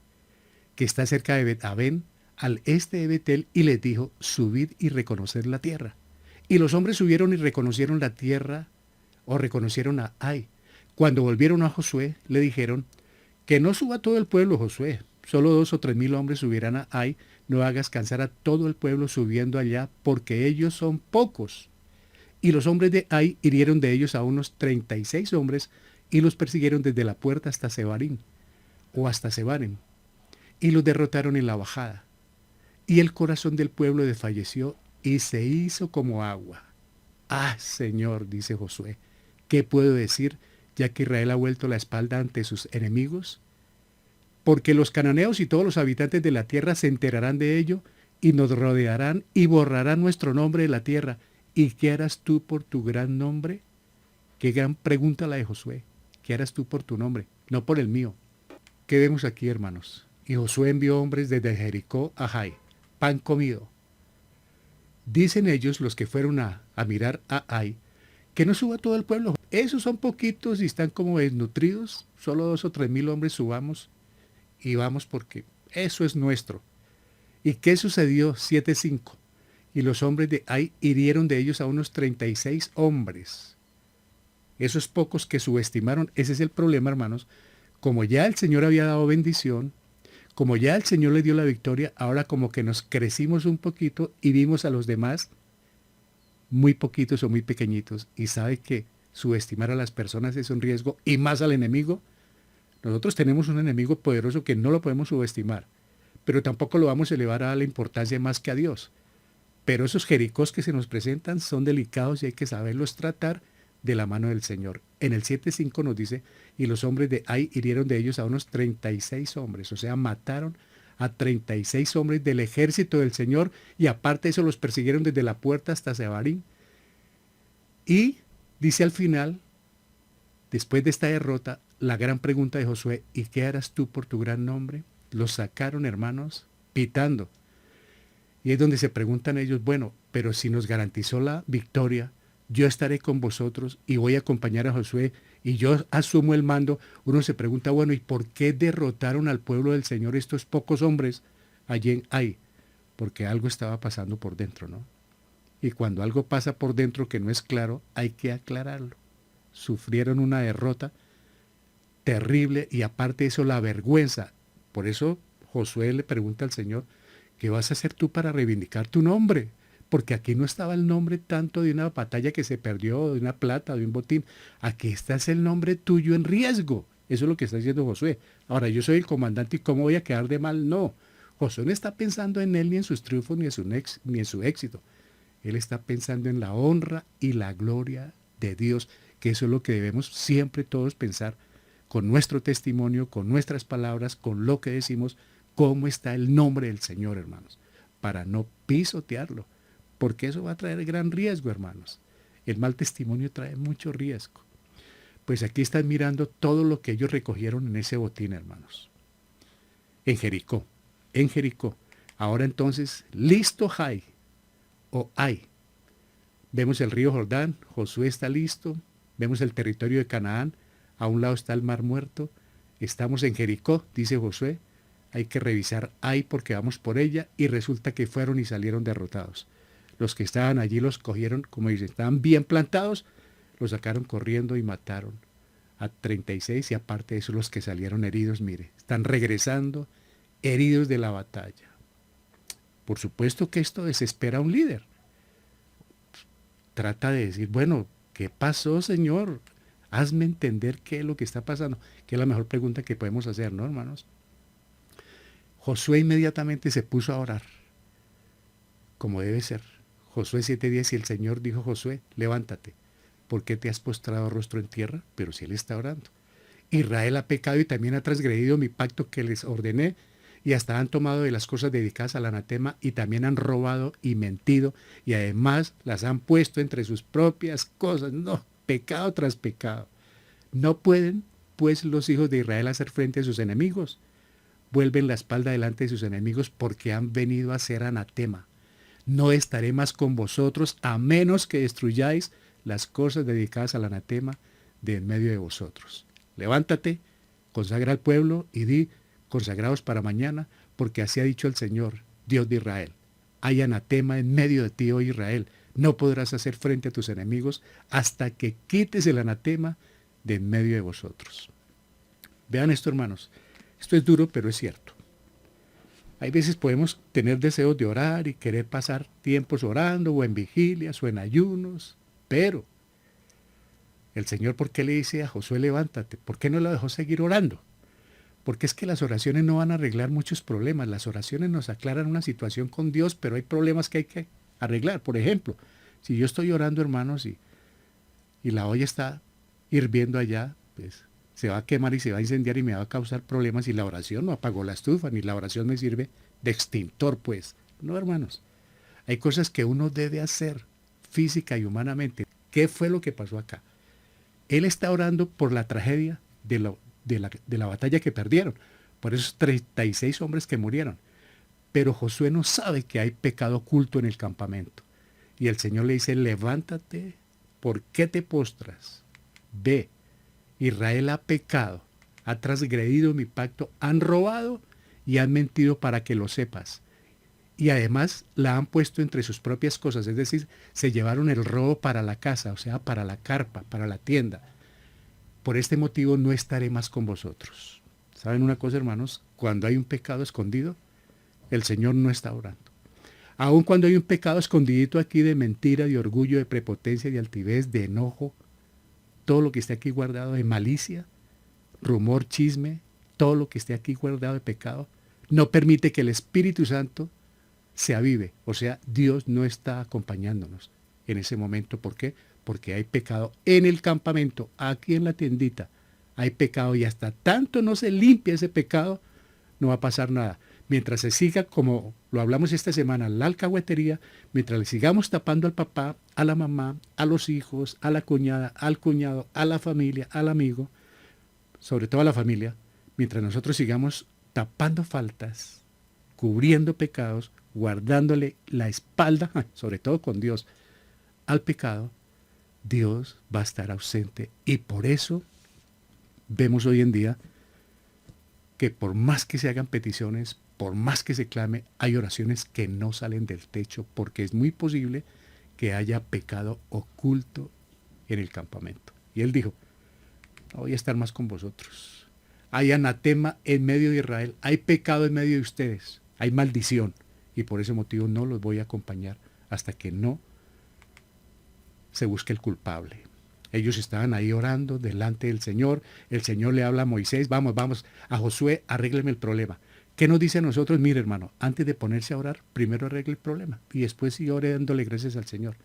que está cerca de Bet-Aven, al este de Betel, y les dijo: subid y reconoced la tierra. Y los hombres subieron y reconocieron la tierra, o reconocieron a Ai. Cuando volvieron a Josué, le dijeron: que no suba todo el pueblo, Josué. Solo 2 o 3 mil hombres subirán a Ai. No hagas cansar a todo el pueblo subiendo allá, porque ellos son pocos. Y los hombres de Ai hirieron de ellos a unos 36 hombres y los persiguieron desde la puerta hasta Sebarim, o hasta Sebarim, y los derrotaron en la bajada. Y el corazón del pueblo desfalleció y se hizo como agua. Ah, Señor, dice Josué, ¿qué puedo decir, ya que Israel ha vuelto la espalda ante sus enemigos? Porque los cananeos y todos los habitantes de la tierra se enterarán de ello y nos rodearán y borrarán nuestro nombre de la tierra. ¿Y qué harás tú por tu gran nombre? Qué gran pregunta la de Josué. ¿qué harás tú por tu nombre? No por el mío. ¿Qué vemos aquí, hermanos? Y Josué envió hombres desde Jericó a Jai, pan comido. Dicen ellos, los que fueron a mirar a Ai, que no suba todo el pueblo. Esos son poquitos y están como desnutridos. Solo 2 o 3 mil hombres subamos y vamos porque eso es nuestro. ¿Y qué sucedió? 7:5. Y los hombres de Ai hirieron de ellos a unos 36 hombres. Esos pocos que subestimaron, ese es el problema, hermanos. Como ya el Señor había dado bendición, como ya el Señor le dio la victoria, ahora como que nos crecimos un poquito y vimos a los demás muy poquitos o muy pequeñitos. Y sabe que subestimar a las personas es un riesgo y más al enemigo. Nosotros tenemos un enemigo poderoso que no lo podemos subestimar, pero tampoco lo vamos a elevar a la importancia más que a Dios. Pero esos Jericós que se nos presentan son delicados y hay que saberlos tratar de la mano del Señor. En el 7:5 nos dice, y los hombres de Ai hirieron de ellos a unos 36 hombres, o sea, mataron a 36 hombres del ejército del Señor y aparte de eso los persiguieron desde la puerta hasta Sebarín. Y dice al final, después de esta derrota, la gran pregunta de Josué, ¿y qué harás tú por tu gran nombre? Los sacaron, hermanos, pitando. Y es donde se preguntan ellos, bueno, pero si nos garantizó la victoria, yo estaré con vosotros y voy a acompañar a Josué y yo asumo el mando. Uno se pregunta, bueno, ¿y por qué derrotaron al pueblo del Señor estos pocos hombres allí en Ai? Porque algo estaba pasando por dentro, ¿no? Y cuando algo pasa por dentro que no es claro, hay que aclararlo. Sufrieron una derrota terrible y aparte de eso la vergüenza. Por eso Josué le pregunta al Señor, ¿qué vas a hacer tú para reivindicar tu nombre? Porque aquí no estaba el nombre tanto de una batalla que se perdió, de una plata, de un botín. Aquí está el nombre tuyo en riesgo. Eso es lo que está diciendo Josué. Ahora, yo soy el comandante y ¿cómo voy a quedar de mal? No. Josué no está pensando en él ni en sus triunfos ni en su éxito. Él está pensando en la honra y la gloria de Dios, que eso es lo que debemos siempre todos pensar con nuestro testimonio, con nuestras palabras, con lo que decimos, cómo está el nombre del Señor, hermanos, para no pisotearlo, porque eso va a traer gran riesgo, hermanos. El mal testimonio trae mucho riesgo. Pues aquí están mirando todo lo que ellos recogieron en ese botín, hermanos. En Jericó, en Jericó. Ahora entonces, listo Jai, o Ai. Vemos el río Jordán, Josué está listo, vemos el territorio de Canaán, a un lado está el mar muerto, estamos en Jericó, dice Josué, hay que revisar Ai porque vamos por ella y resulta que fueron y salieron derrotados. Los que estaban allí los cogieron, como dicen, estaban bien plantados, los sacaron corriendo y mataron a 36 y aparte de eso los que salieron heridos, mire, están regresando heridos de la batalla. Por supuesto que esto desespera a un líder. Trata de decir, bueno, ¿qué pasó, Señor? Hazme entender qué es lo que está pasando, que es la mejor pregunta que podemos hacer, ¿no, hermanos? Josué inmediatamente se puso a orar, como debe ser. Josué 7:10 y el Señor dijo, Josué, levántate, ¿por qué te has postrado rostro en tierra? Pero si él está orando. Israel ha pecado y también ha transgredido mi pacto que les ordené y hasta han tomado de las cosas dedicadas al anatema y también han robado y mentido y además las han puesto entre sus propias cosas. No, pecado tras pecado. No pueden, pues, los hijos de Israel hacer frente a sus enemigos. Vuelven la espalda delante de sus enemigos porque han venido a ser anatema. No estaré más con vosotros a menos que destruyáis las cosas dedicadas al anatema de en medio de vosotros. Levántate, consagra al pueblo y di, consagraos para mañana, porque así ha dicho el Señor, Dios de Israel. Hay anatema en medio de ti, oh Israel. No podrás hacer frente a tus enemigos hasta que quites el anatema de en medio de vosotros. Vean esto, hermanos. Esto es duro, pero es cierto. Hay veces podemos tener deseos de orar y querer pasar tiempos orando o en vigilias o en ayunos, pero el Señor, ¿por qué le dice a Josué levántate? ¿Por qué no lo dejó seguir orando? Porque es que las oraciones no van a arreglar muchos problemas. Las oraciones nos aclaran una situación con Dios, pero hay problemas que hay que arreglar. Por ejemplo, si yo estoy orando, hermanos, y la olla está hirviendo allá, pues se va a quemar y se va a incendiar y me va a causar problemas y la oración no apagó la estufa, ni la oración me sirve de extintor, pues. No, hermanos. Hay cosas que uno debe hacer física y humanamente. ¿Qué fue lo que pasó acá? Él está orando por la tragedia de la batalla que perdieron, por esos 36 hombres que murieron. Pero Josué no sabe que hay pecado oculto en el campamento. Y el Señor le dice, levántate, ¿por qué te postras? Ve, Israel ha pecado, ha transgredido mi pacto, han robado y han mentido para que lo sepas. Y además la han puesto entre sus propias cosas, es decir, se llevaron el robo para la casa, o sea, para la carpa, para la tienda. Por este motivo no estaré más con vosotros. ¿Saben una cosa, hermanos? Cuando hay un pecado escondido, el Señor no está orando. Aun cuando hay un pecado escondidito aquí de mentira, de orgullo, de prepotencia, de altivez, de enojo, todo lo que esté aquí guardado de malicia, rumor, chisme, todo lo que esté aquí guardado de pecado, no permite que el Espíritu Santo se avive. O sea, Dios no está acompañándonos en ese momento. ¿Por qué? Porque hay pecado en el campamento, aquí en la tiendita. Hay pecado y hasta tanto no se limpia ese pecado, no va a pasar nada. Mientras se siga, como lo hablamos esta semana, la alcahuetería, mientras le sigamos tapando al papá, a la mamá, a los hijos, a la cuñada, al cuñado, a la familia, al amigo, sobre todo a la familia, mientras nosotros sigamos tapando faltas, cubriendo pecados, guardándole la espalda, sobre todo con Dios, al pecado, Dios va a estar ausente. Y por eso vemos hoy en día que por más que se hagan peticiones, por más que se clame, hay oraciones que no salen del techo, porque es muy posible que haya pecado oculto en el campamento. Y él dijo, no voy a estar más con vosotros. Hay anatema en medio de Israel, hay pecado en medio de ustedes, hay maldición. Y por ese motivo no los voy a acompañar hasta que no se busque el culpable. Ellos estaban ahí orando delante del Señor. El Señor le habla a Moisés, vamos, a Josué, arrégleme el problema. ¿Qué nos dice a nosotros? Mire, hermano, antes de ponerse a orar, primero arregle el problema y después sigue ore dándole gracias al Señor.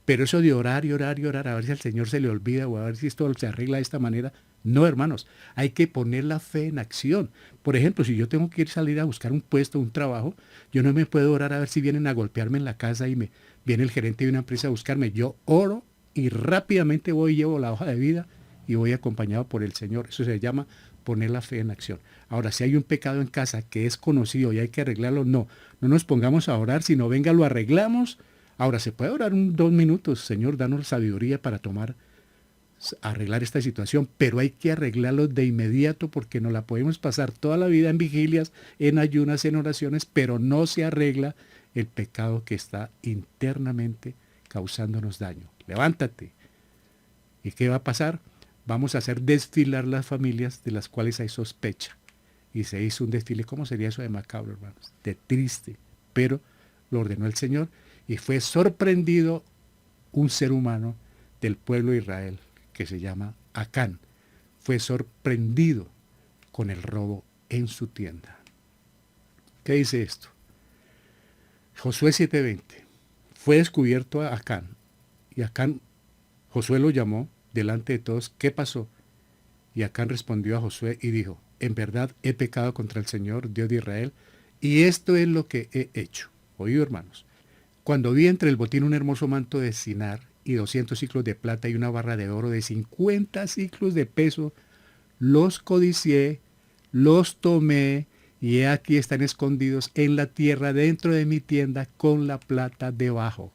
Pero eso de orar y orar y orar, a ver si al Señor se le olvida o a ver si esto se arregla de esta manera, no, hermanos, hay que poner la fe en acción. Por ejemplo, si yo tengo que ir salir a buscar un puesto, un trabajo, yo no me puedo orar a ver si vienen a golpearme en la casa y viene el gerente de una empresa a buscarme. Yo oro y rápidamente voy y llevo la hoja de vida y voy acompañado por el Señor. Eso se llama poner la fe en acción. Ahora, si hay un pecado en casa que es conocido y hay que arreglarlo, no nos pongamos a orar, sino venga, lo arreglamos. Ahora, se puede orar 2 minutos, Señor, danos sabiduría para arreglar esta situación, pero hay que arreglarlo de inmediato porque no la podemos pasar toda la vida en vigilias, en ayunas, en oraciones, pero no se arregla el pecado que está internamente causándonos daño. Levántate. ¿Y qué va a pasar? Vamos a hacer desfilar las familias de las cuales hay sospecha. Y se hizo un desfile. ¿Cómo sería eso de macabro, hermanos? De triste. Pero lo ordenó el Señor y fue sorprendido un ser humano del pueblo de Israel que se llama Acán. Fue sorprendido con el robo en su tienda. ¿Qué dice esto? Josué 7:20. Fue descubierto a Acán. Y Acán, Josué lo llamó delante de todos. ¿Qué pasó? Y Acán respondió a Josué y dijo, en verdad he pecado contra el Señor, Dios de Israel, y esto es lo que he hecho. Oído, hermanos. Cuando vi entre el botín un hermoso manto de cinar y 200 ciclos de plata y una barra de oro de 50 ciclos de peso, los codicié, los tomé, y he aquí están escondidos en la tierra dentro de mi tienda con la plata debajo.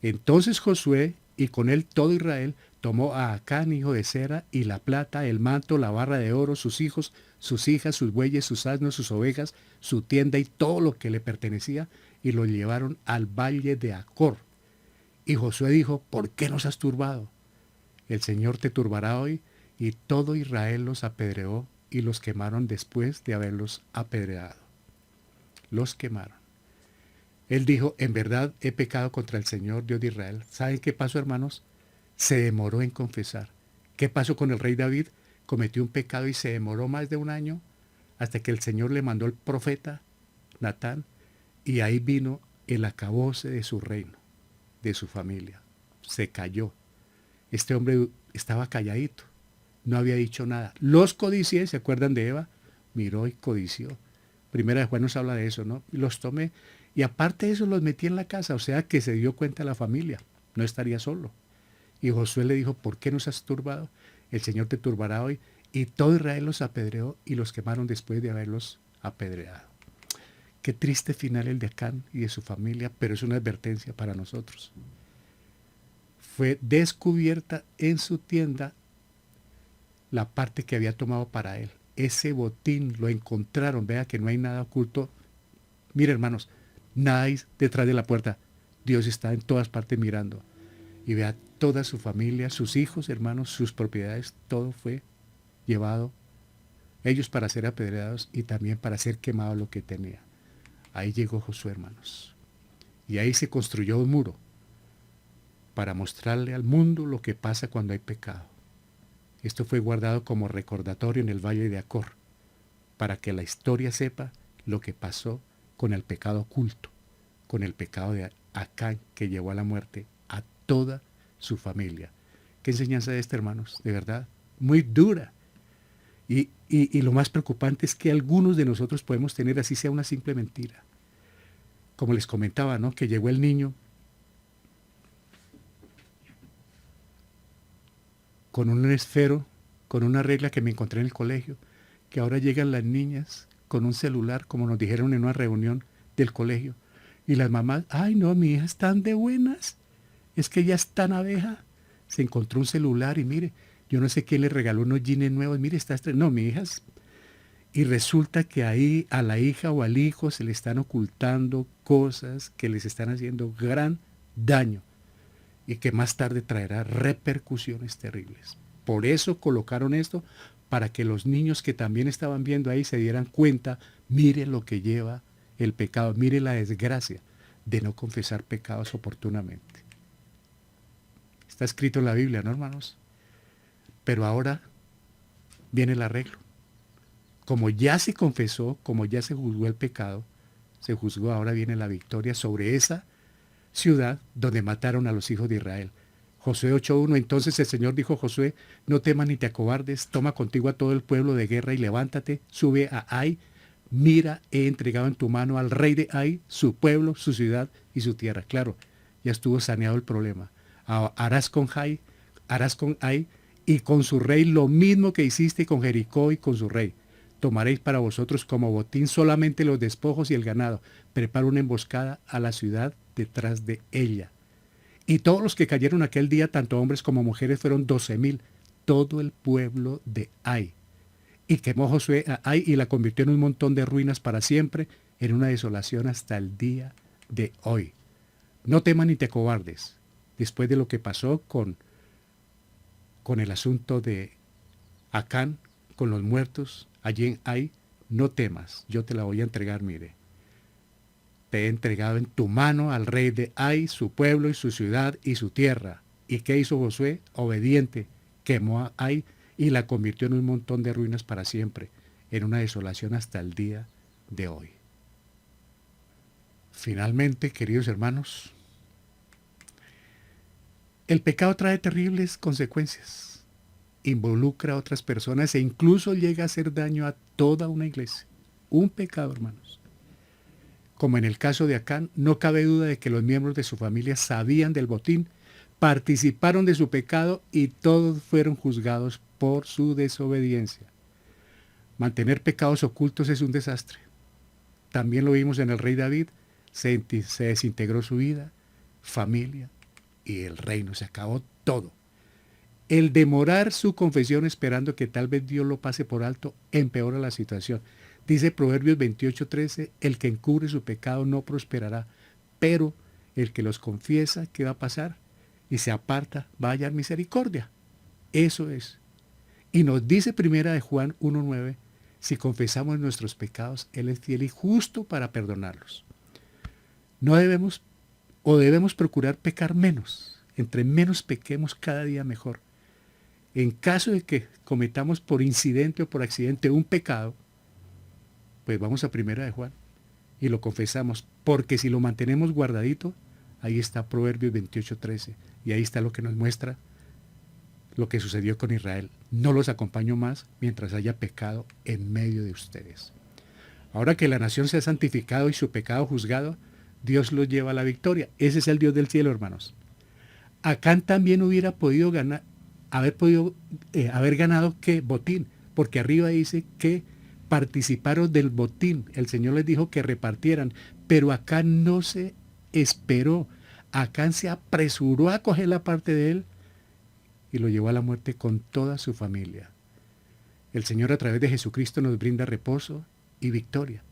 Entonces Josué y con él todo Israel tomó a Acán, hijo de Zera, y la plata, el manto, la barra de oro, sus hijos, sus hijas, sus bueyes, sus asnos, sus ovejas, su tienda y todo lo que le pertenecía, y lo llevaron al valle de Acor. Y Josué dijo, ¿por qué nos has turbado? El Señor te turbará hoy. Y todo Israel los apedreó y los quemaron después de haberlos apedreado. Los quemaron. Él dijo, en verdad he pecado contra el Señor, Dios de Israel. ¿Saben qué pasó, hermanos? Se demoró en confesar. ¿Qué pasó con el rey David? Cometió un pecado y se demoró más de un año hasta que el Señor le mandó el profeta Natán y ahí vino el acabose de su reino, de su familia. Se cayó. Este hombre estaba calladito, no había dicho nada. Los codicié, ¿se acuerdan de Eva? Miró y codició. Primera de Juan nos habla de eso, ¿no? Los tomé y aparte de eso los metí en la casa, o sea que se dio cuenta la familia, no estaría solo. Y Josué le dijo, ¿por qué nos has turbado? El Señor te turbará hoy. Y todo Israel los apedreó y los quemaron después de haberlos apedreado. Qué triste final el de Acán y de su familia, pero es una advertencia para nosotros. Fue descubierta en su tienda la parte que había tomado para él. Ese botín lo encontraron, vea que no hay nada oculto. Mire, hermanos, nada hay detrás de la puerta. Dios está en todas partes mirando. Y vea toda su familia, sus hijos, hermanos, sus propiedades, todo fue llevado, ellos para ser apedreados y también para ser quemado lo que tenía. Ahí llegó Josué, hermanos. Y ahí se construyó un muro para mostrarle al mundo lo que pasa cuando hay pecado. Esto fue guardado como recordatorio en el valle de Acor, para que la historia sepa lo que pasó con el pecado oculto, con el pecado de Acán que llevó a la muerte a toda su familia. ¿Qué enseñanza de esta, hermanos? De verdad, muy dura. Y lo más preocupante es que algunos de nosotros podemos tener así sea una simple mentira. Como les comentaba, ¿no? Que llegó el niño con un esfero, con una regla que me encontré en el colegio, que ahora llegan las niñas con un celular, como nos dijeron en una reunión del colegio, y las mamás, ay no, mi hija es tan de buenas, es que ella es tan abeja, se encontró un celular y mire, yo no sé quién le regaló unos jeans nuevos, mire, no, mi hija es... Y resulta que ahí a la hija o al hijo se le están ocultando cosas que les están haciendo gran daño y que más tarde traerá repercusiones terribles. Por eso colocaron esto, para que los niños que también estaban viendo ahí se dieran cuenta, mire lo que lleva el pecado, mire la desgracia de no confesar pecados oportunamente. Está escrito en la Biblia, ¿no, hermanos? Pero ahora viene el arreglo. Como ya se confesó, como ya se juzgó el pecado, se juzgó, ahora viene la victoria sobre esa ciudad donde mataron a los hijos de Israel. Josué 8:1, entonces el Señor dijo a Josué, no temas ni te acobardes, toma contigo a todo el pueblo de guerra y levántate, sube a Ai, mira, he entregado en tu mano al rey de Ai, su pueblo, su ciudad y su tierra. Claro, ya estuvo saneado el problema. Harás con Ai y con su rey lo mismo que hiciste con Jericó y con su rey. Tomaréis para vosotros como botín solamente los despojos y el ganado. Prepara una emboscada a la ciudad detrás de ella. Y todos los que cayeron aquel día, tanto hombres como mujeres, fueron 12,000, todo el pueblo de Ai. Y quemó Josué a Ai y la convirtió en un montón de ruinas para siempre, en una desolación hasta el día de hoy. No temas ni te cobardes, después de lo que pasó con el asunto de Acán, con los muertos allí en Ai, no temas, yo te la voy a entregar, mire. Te he entregado en tu mano al rey de Ai, su pueblo y su ciudad y su tierra. ¿Y qué hizo Josué? Obediente, quemó a Ai y la convirtió en un montón de ruinas para siempre, en una desolación hasta el día de hoy. Finalmente, queridos hermanos, el pecado trae terribles consecuencias, involucra a otras personas e incluso llega a hacer daño a toda una iglesia. Un pecado, hermanos. Como en el caso de Acán, no cabe duda de que los miembros de su familia sabían del botín, participaron de su pecado y todos fueron juzgados por su desobediencia. Mantener pecados ocultos es un desastre. También lo vimos en el rey David, se desintegró su vida, familia y el reino, se acabó todo. El demorar su confesión esperando que tal vez Dios lo pase por alto empeora la situación. Dice Proverbios 28:13, el que encubre su pecado no prosperará, pero el que los confiesa, ¿qué va a pasar? Y se aparta, va a hallar misericordia. Eso es. Y nos dice primera de Juan 1:9, si confesamos nuestros pecados, Él es fiel y justo para perdonarlos. No debemos debemos procurar pecar menos. Entre menos pequemos cada día mejor. En caso de que cometamos por incidente o por accidente un pecado, pues vamos a primera de Juan y lo confesamos, porque si lo mantenemos guardadito, ahí está Proverbios 28:13 y ahí está lo que nos muestra lo que sucedió con Israel. No los acompaño más mientras haya pecado en medio de ustedes. Ahora que la nación se ha santificado y su pecado juzgado, Dios los lleva a la victoria. Ese es el Dios del cielo, hermanos. Acán también hubiera podido ganar, haber ganado qué botín, porque arriba dice que participaron del botín. El Señor les dijo que repartieran, pero Acán no se esperó. Acán se apresuró a coger la parte de él y lo llevó a la muerte con toda su familia. El Señor a través de Jesucristo nos brinda reposo y victoria.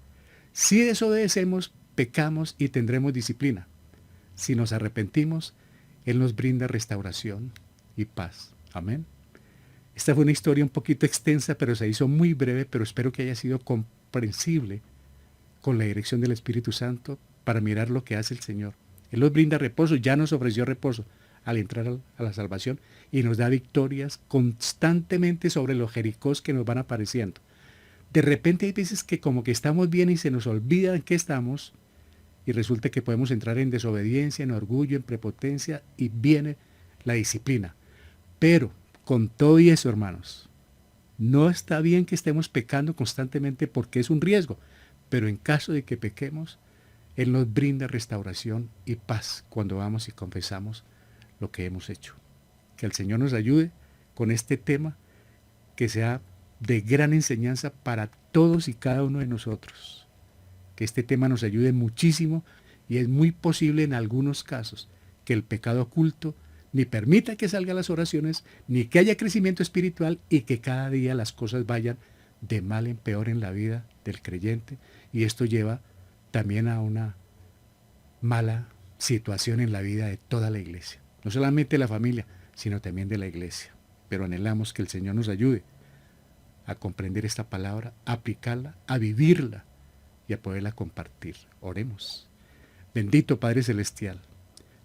Si desobedecemos, pecamos y tendremos disciplina. Si nos arrepentimos, Él nos brinda restauración y paz. Amén. Esta fue una historia un poquito extensa, pero se hizo muy breve, pero espero que haya sido comprensible con la dirección del Espíritu Santo para mirar lo que hace el Señor. Él nos brinda reposo, ya nos ofreció reposo al entrar a la salvación y nos da victorias constantemente sobre los jericós que nos van apareciendo. De repente hay veces que como que estamos bien y se nos olvida en qué estamos y resulta que podemos entrar en desobediencia, en orgullo, en prepotencia y viene la disciplina. Pero con todo y eso, hermanos, no está bien que estemos pecando constantemente porque es un riesgo, pero en caso de que pequemos, Él nos brinda restauración y paz cuando vamos y confesamos lo que hemos hecho. Que el Señor nos ayude con este tema que sea de gran enseñanza para todos y cada uno de nosotros. Que este tema nos ayude muchísimo y es muy posible en algunos casos que el pecado oculto ni permita que salgan las oraciones, ni que haya crecimiento espiritual y que cada día las cosas vayan de mal en peor en la vida del creyente. Y esto lleva también a una mala situación en la vida de toda la iglesia. No solamente de la familia, sino también de la iglesia. Pero anhelamos que el Señor nos ayude a comprender esta palabra, a aplicarla, a vivirla y a poderla compartir. Oremos. Bendito Padre Celestial,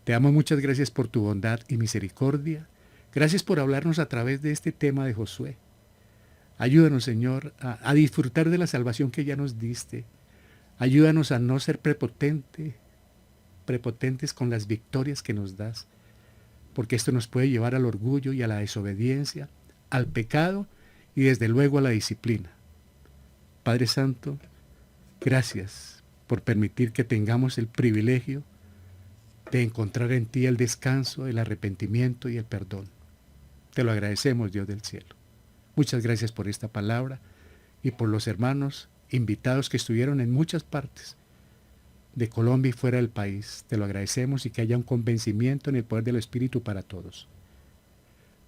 te damos muchas gracias por tu bondad y misericordia. Gracias por hablarnos a través de este tema de Josué. Ayúdanos, Señor, a disfrutar de la salvación que ya nos diste. Ayúdanos a no ser prepotentes con las victorias que nos das, porque esto nos puede llevar al orgullo y a la desobediencia, al pecado y desde luego a la disciplina. Padre Santo, gracias por permitir que tengamos el privilegio de encontrar en ti el descanso, el arrepentimiento y el perdón. Te lo agradecemos, Dios del cielo. Muchas gracias por esta palabra y por los hermanos invitados que estuvieron en muchas partes de Colombia y fuera del país. Te lo agradecemos y que haya un convencimiento en el poder del Espíritu para todos.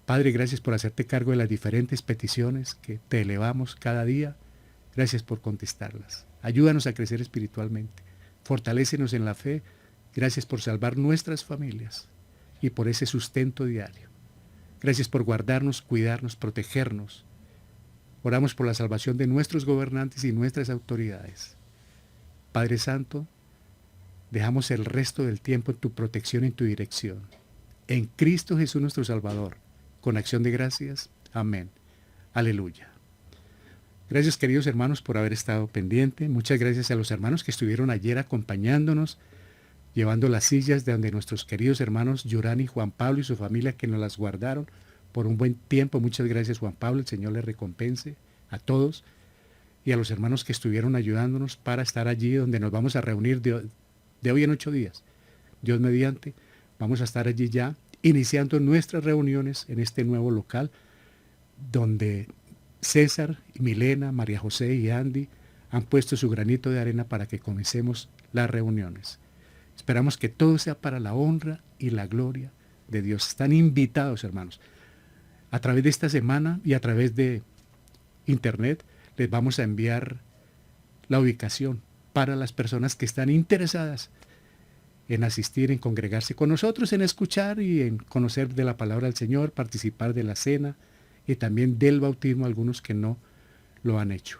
Padre, gracias por hacerte cargo de las diferentes peticiones que te elevamos cada día. Gracias por contestarlas. Ayúdanos a crecer espiritualmente. Fortalécenos en la fe. Gracias por salvar nuestras familias y por ese sustento diario. Gracias por guardarnos, cuidarnos, protegernos. Oramos por la salvación de nuestros gobernantes y nuestras autoridades. Padre Santo, dejamos el resto del tiempo en tu protección y en tu dirección. En Cristo Jesús nuestro Salvador. Con acción de gracias. Amén. Aleluya. Gracias, queridos hermanos, por haber estado pendiente. Muchas gracias a los hermanos que estuvieron ayer acompañándonos, llevando las sillas de donde nuestros queridos hermanos Yurani, Juan Pablo y su familia que nos las guardaron por un buen tiempo. Muchas gracias, Juan Pablo. El Señor les recompense a todos y a los hermanos que estuvieron ayudándonos para estar allí donde nos vamos a reunir de hoy en 8 días. Dios mediante, vamos a estar allí ya iniciando nuestras reuniones en este nuevo local donde César, Milena, María José y Andy han puesto su granito de arena para que comencemos las reuniones. Esperamos que todo sea para la honra y la gloria de Dios. Están invitados, hermanos. A través de esta semana y a través de internet les vamos a enviar la ubicación para las personas que están interesadas en asistir, en congregarse con nosotros, en escuchar y en conocer de la palabra del Señor, participar de la cena y también del bautismo, algunos que no lo han hecho.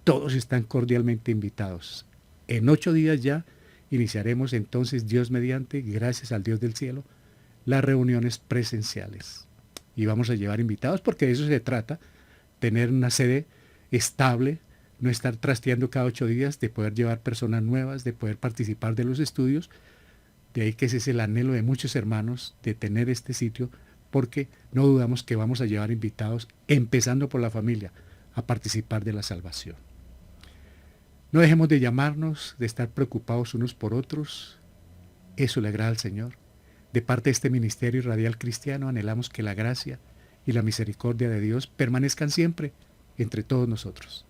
Todos están cordialmente invitados. En 8 días ya iniciaremos entonces, Dios mediante, gracias al Dios del cielo, las reuniones presenciales. Y vamos a llevar invitados porque de eso se trata, tener una sede estable, no estar trasteando cada 8 días, de poder llevar personas nuevas, de poder participar de los estudios. De ahí que ese es el anhelo de muchos hermanos de tener este sitio, porque no dudamos que vamos a llevar invitados, empezando por la familia, a participar de la salvación. No dejemos de llamarnos, de estar preocupados unos por otros. Eso le agrada al Señor. De parte de este ministerio radial cristiano, anhelamos que la gracia y la misericordia de Dios permanezcan siempre entre todos nosotros.